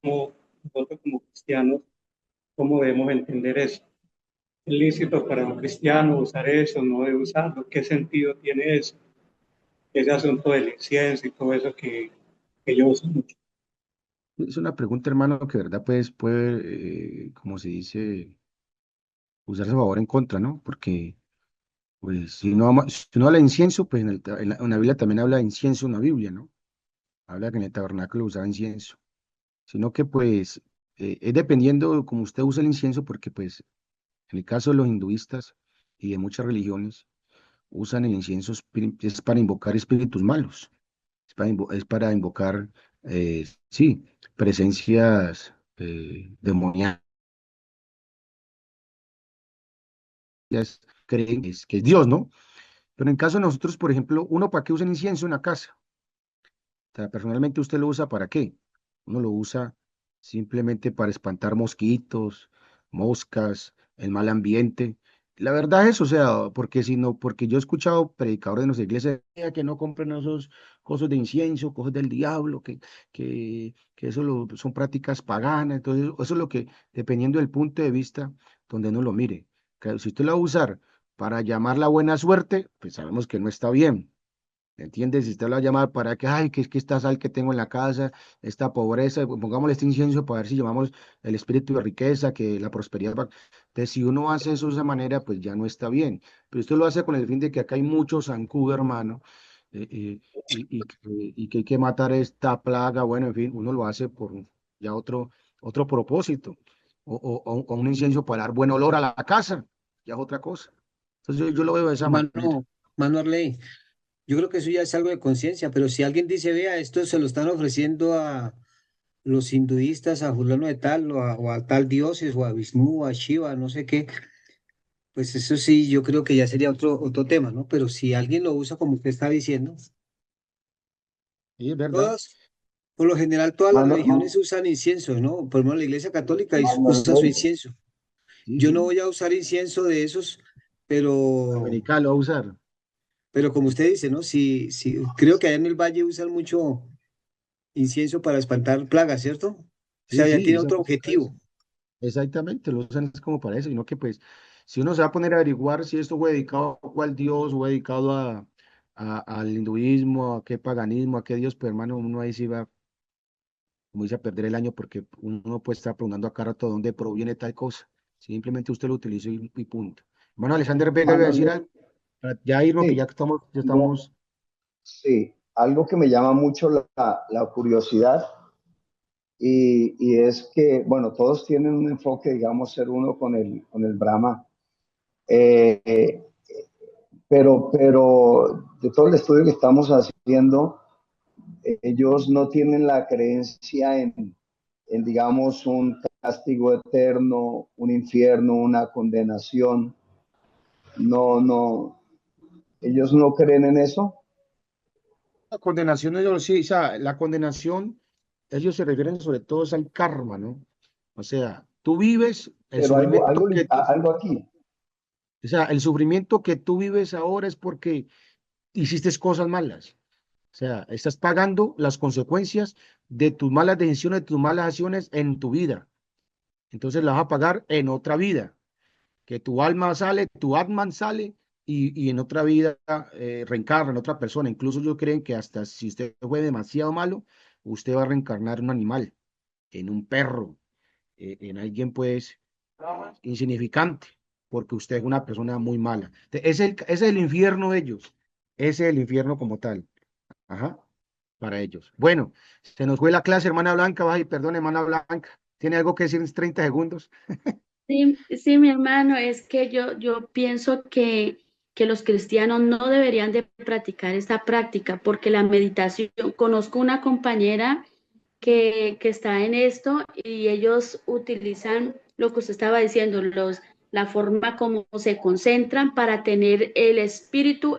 nosotros como cristianos, ¿cómo debemos entender eso? ¿Es lícito para un cristiano usar eso? ¿No debe usarlo? ¿Qué sentido tiene eso? Ese asunto del incienso y todo eso que yo uso mucho. Es una pregunta, hermano, que verdad pues puede, como se dice, usarse a favor o en contra, ¿no? Porque, pues, si uno habla de incienso, pues en la Biblia también habla de incienso en la Biblia, ¿no? Habla que en el tabernáculo usaba incienso. Sino que, pues, es dependiendo de cómo usted usa el incienso, porque, pues, en el caso de los hinduistas y de muchas religiones, usan el incienso es para invocar espíritus malos, es para invocar, sí, presencias demoníacas, creen que es Dios, ¿no? Pero en caso de nosotros, por ejemplo, uno para qué usa el incienso en la casa. O sea, personalmente usted lo usa para qué? Uno lo usa simplemente para espantar mosquitos, moscas, el mal ambiente. La verdad es, o sea, porque si no, porque yo he escuchado predicadores de nuestra iglesia que no compren esos cosas de incienso, cosas del diablo, que eso son prácticas paganas. Entonces, eso es lo que, dependiendo del punto de vista donde uno lo mire. Que si usted lo va a usar para llamar la buena suerte, pues sabemos que no está bien. ¿Entiendes? Si usted lo va a llamar para que, ay, que es que esta sal que tengo en la casa, esta pobreza, pongámosle este incienso para ver si llamamos el espíritu de riqueza, que la prosperidad va. Entonces, si uno hace eso de esa manera, pues ya no está bien. Pero usted lo hace con el fin de que acá hay mucho zancudo, hermano, y que hay que matar esta plaga. Bueno, en fin, uno lo hace por ya otro propósito. O un incienso para dar buen olor a la casa, ya es otra cosa. Entonces, yo lo veo de esa manera. Mano Arley, yo creo que eso ya es algo de conciencia, pero si alguien dice, vea, esto se lo están ofreciendo a los hinduistas, a fulano de tal, o a tal dioses, o a Vishnu, a Shiva, no sé qué, pues eso sí, yo creo que ya sería otro tema, ¿no? Pero si alguien lo usa como usted está diciendo, Sí, es verdad. todas, por lo general, todas las Mano, religiones usan incienso, ¿no? Por ejemplo, la Iglesia Católica mano, usa su incienso. Sí, Yo no sí. voy a usar incienso de esos, pero, Dominical lo va a usar. pero como usted dice, ¿no? Sí, creo que allá en el valle usan mucho incienso para espantar plagas, ¿cierto? O Sí, sea, ya sí, tiene usan otro para eso. objetivo. Exactamente, lo usan es como para eso, sino que pues, si uno se va a poner a averiguar si esto fue dedicado a cuál dios, o fue dedicado al hinduismo, a qué paganismo, a qué dios, pues hermano, uno ahí sí va, como dice, a perder el año, porque uno puede estar preguntando a cada rato de dónde proviene tal cosa. Simplemente usted lo utilizó y punto. Hermano Alexander Vega, iba a mano, decir algo, para ya irnos, que sí, ya estamos, ya no, estamos. sí, algo que me llama mucho la curiosidad y es que, bueno, todos tienen un enfoque, digamos, ser uno con el Brahma, eh, eh, pero de todo el estudio que estamos haciendo, ellos no tienen la creencia en, digamos, un castigo eterno, un infierno, una condenación. No, no, ellos no creen en eso. La condenación, ellos sí, o sea, la condenación, ellos se refieren sobre todo es al karma, ¿no? O sea, tú vives el Pero sufrimiento que tú, algo aquí. o sea, el sufrimiento que tú vives ahora es porque hiciste cosas malas. O sea, estás pagando las consecuencias de tus malas decisiones, de tus malas acciones en tu vida. Entonces las vas a pagar en otra vida, que tu alma sale, tu atman sale y en otra vida reencarna en otra persona. Incluso ellos creen que hasta si usted fue demasiado malo, usted va a reencarnar en un animal, en un perro, en alguien pues insignificante, porque usted es una persona muy mala. Ese es el infierno de ellos, ese es el infierno como tal. Ajá, para ellos. Bueno, se nos fue la clase, hermana Blanca. Ay, perdón, hermana Blanca. ¿Tiene algo que decir en 30 segundos? Sí, sí, mi hermano, es que yo pienso que los cristianos no deberían de practicar esta práctica porque la meditación, conozco una compañera que está en esto y ellos utilizan lo que usted estaba diciendo, la forma como se concentran para tener el espíritu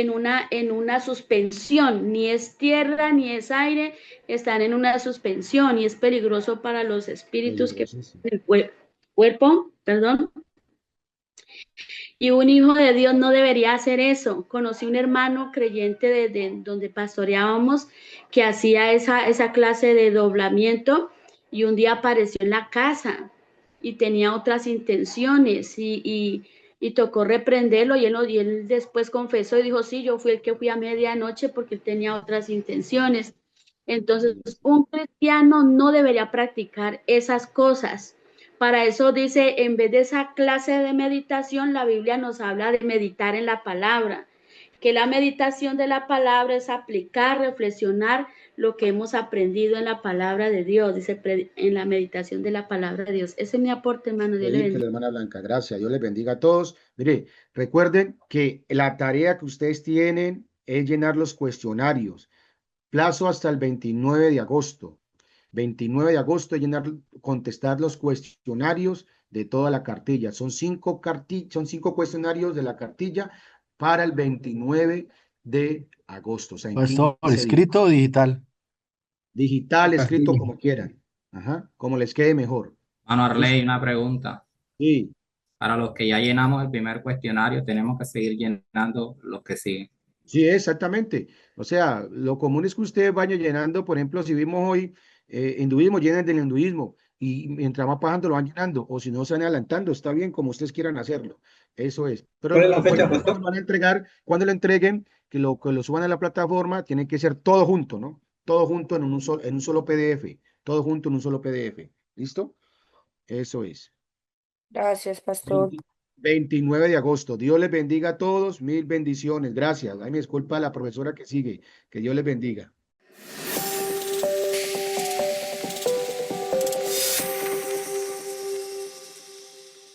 en una suspensión, ni es tierra ni es aire, están en una suspensión y es peligroso para los espíritus que Peligrosos. el cuerpo, perdón. Y un hijo de Dios no debería hacer eso. Conocí un hermano creyente de donde pastoreábamos que hacía esa clase de doblamiento y un día apareció en la casa y tenía otras intenciones y tocó reprenderlo y él después confesó y dijo, sí, yo fui el que fui a medianoche porque él tenía otras intenciones. Entonces, un cristiano no debería practicar esas cosas. Para eso dice, en vez de esa clase de meditación, la Biblia nos habla de meditar en la palabra, que la meditación de la palabra es aplicar, reflexionar lo que hemos aprendido en la palabra de Dios, dice en la meditación de la palabra de Dios. Ese es mi aporte, hermano. Dios le Que la bendiga. hermana Blanca, gracias. Dios les bendiga a todos. Mire, recuerden que la tarea que ustedes tienen es llenar los cuestionarios. Plazo hasta el 29 de agosto. 29 de agosto, contestar los cuestionarios de toda la cartilla. Son cinco cuestionarios de la cartilla para el 29 de agosto, o sea, en Pastor, 15 días. ¿escrito o digital? Digital, escrito, Cartilla. como quieran. Ajá, como les quede mejor. Mano Arley, ¿Listo? una pregunta. Sí, Para los que ya llenamos el primer cuestionario, tenemos que seguir llenando los que siguen. sí, exactamente. O sea, lo común es que ustedes vayan llenando, por ejemplo, si vimos hoy hinduismo, llenen del hinduismo y mientras va pasando lo van llenando, o si no se van adelantando, está bien como ustedes quieran hacerlo. Eso es. Pero ¿Cuál es la recuerden fecha, que cuando pastor? lo van a entregar, cuando lo entreguen, que lo suban a la plataforma, tiene que ser todo junto, ¿no? Todo junto en un solo PDF. Todo junto en un solo PDF. ¿Listo? Eso es. Gracias, pastor. 29 de agosto. Dios les bendiga a todos. Mil bendiciones. Gracias. Ay, me disculpa la profesora que sigue. Que Dios les bendiga.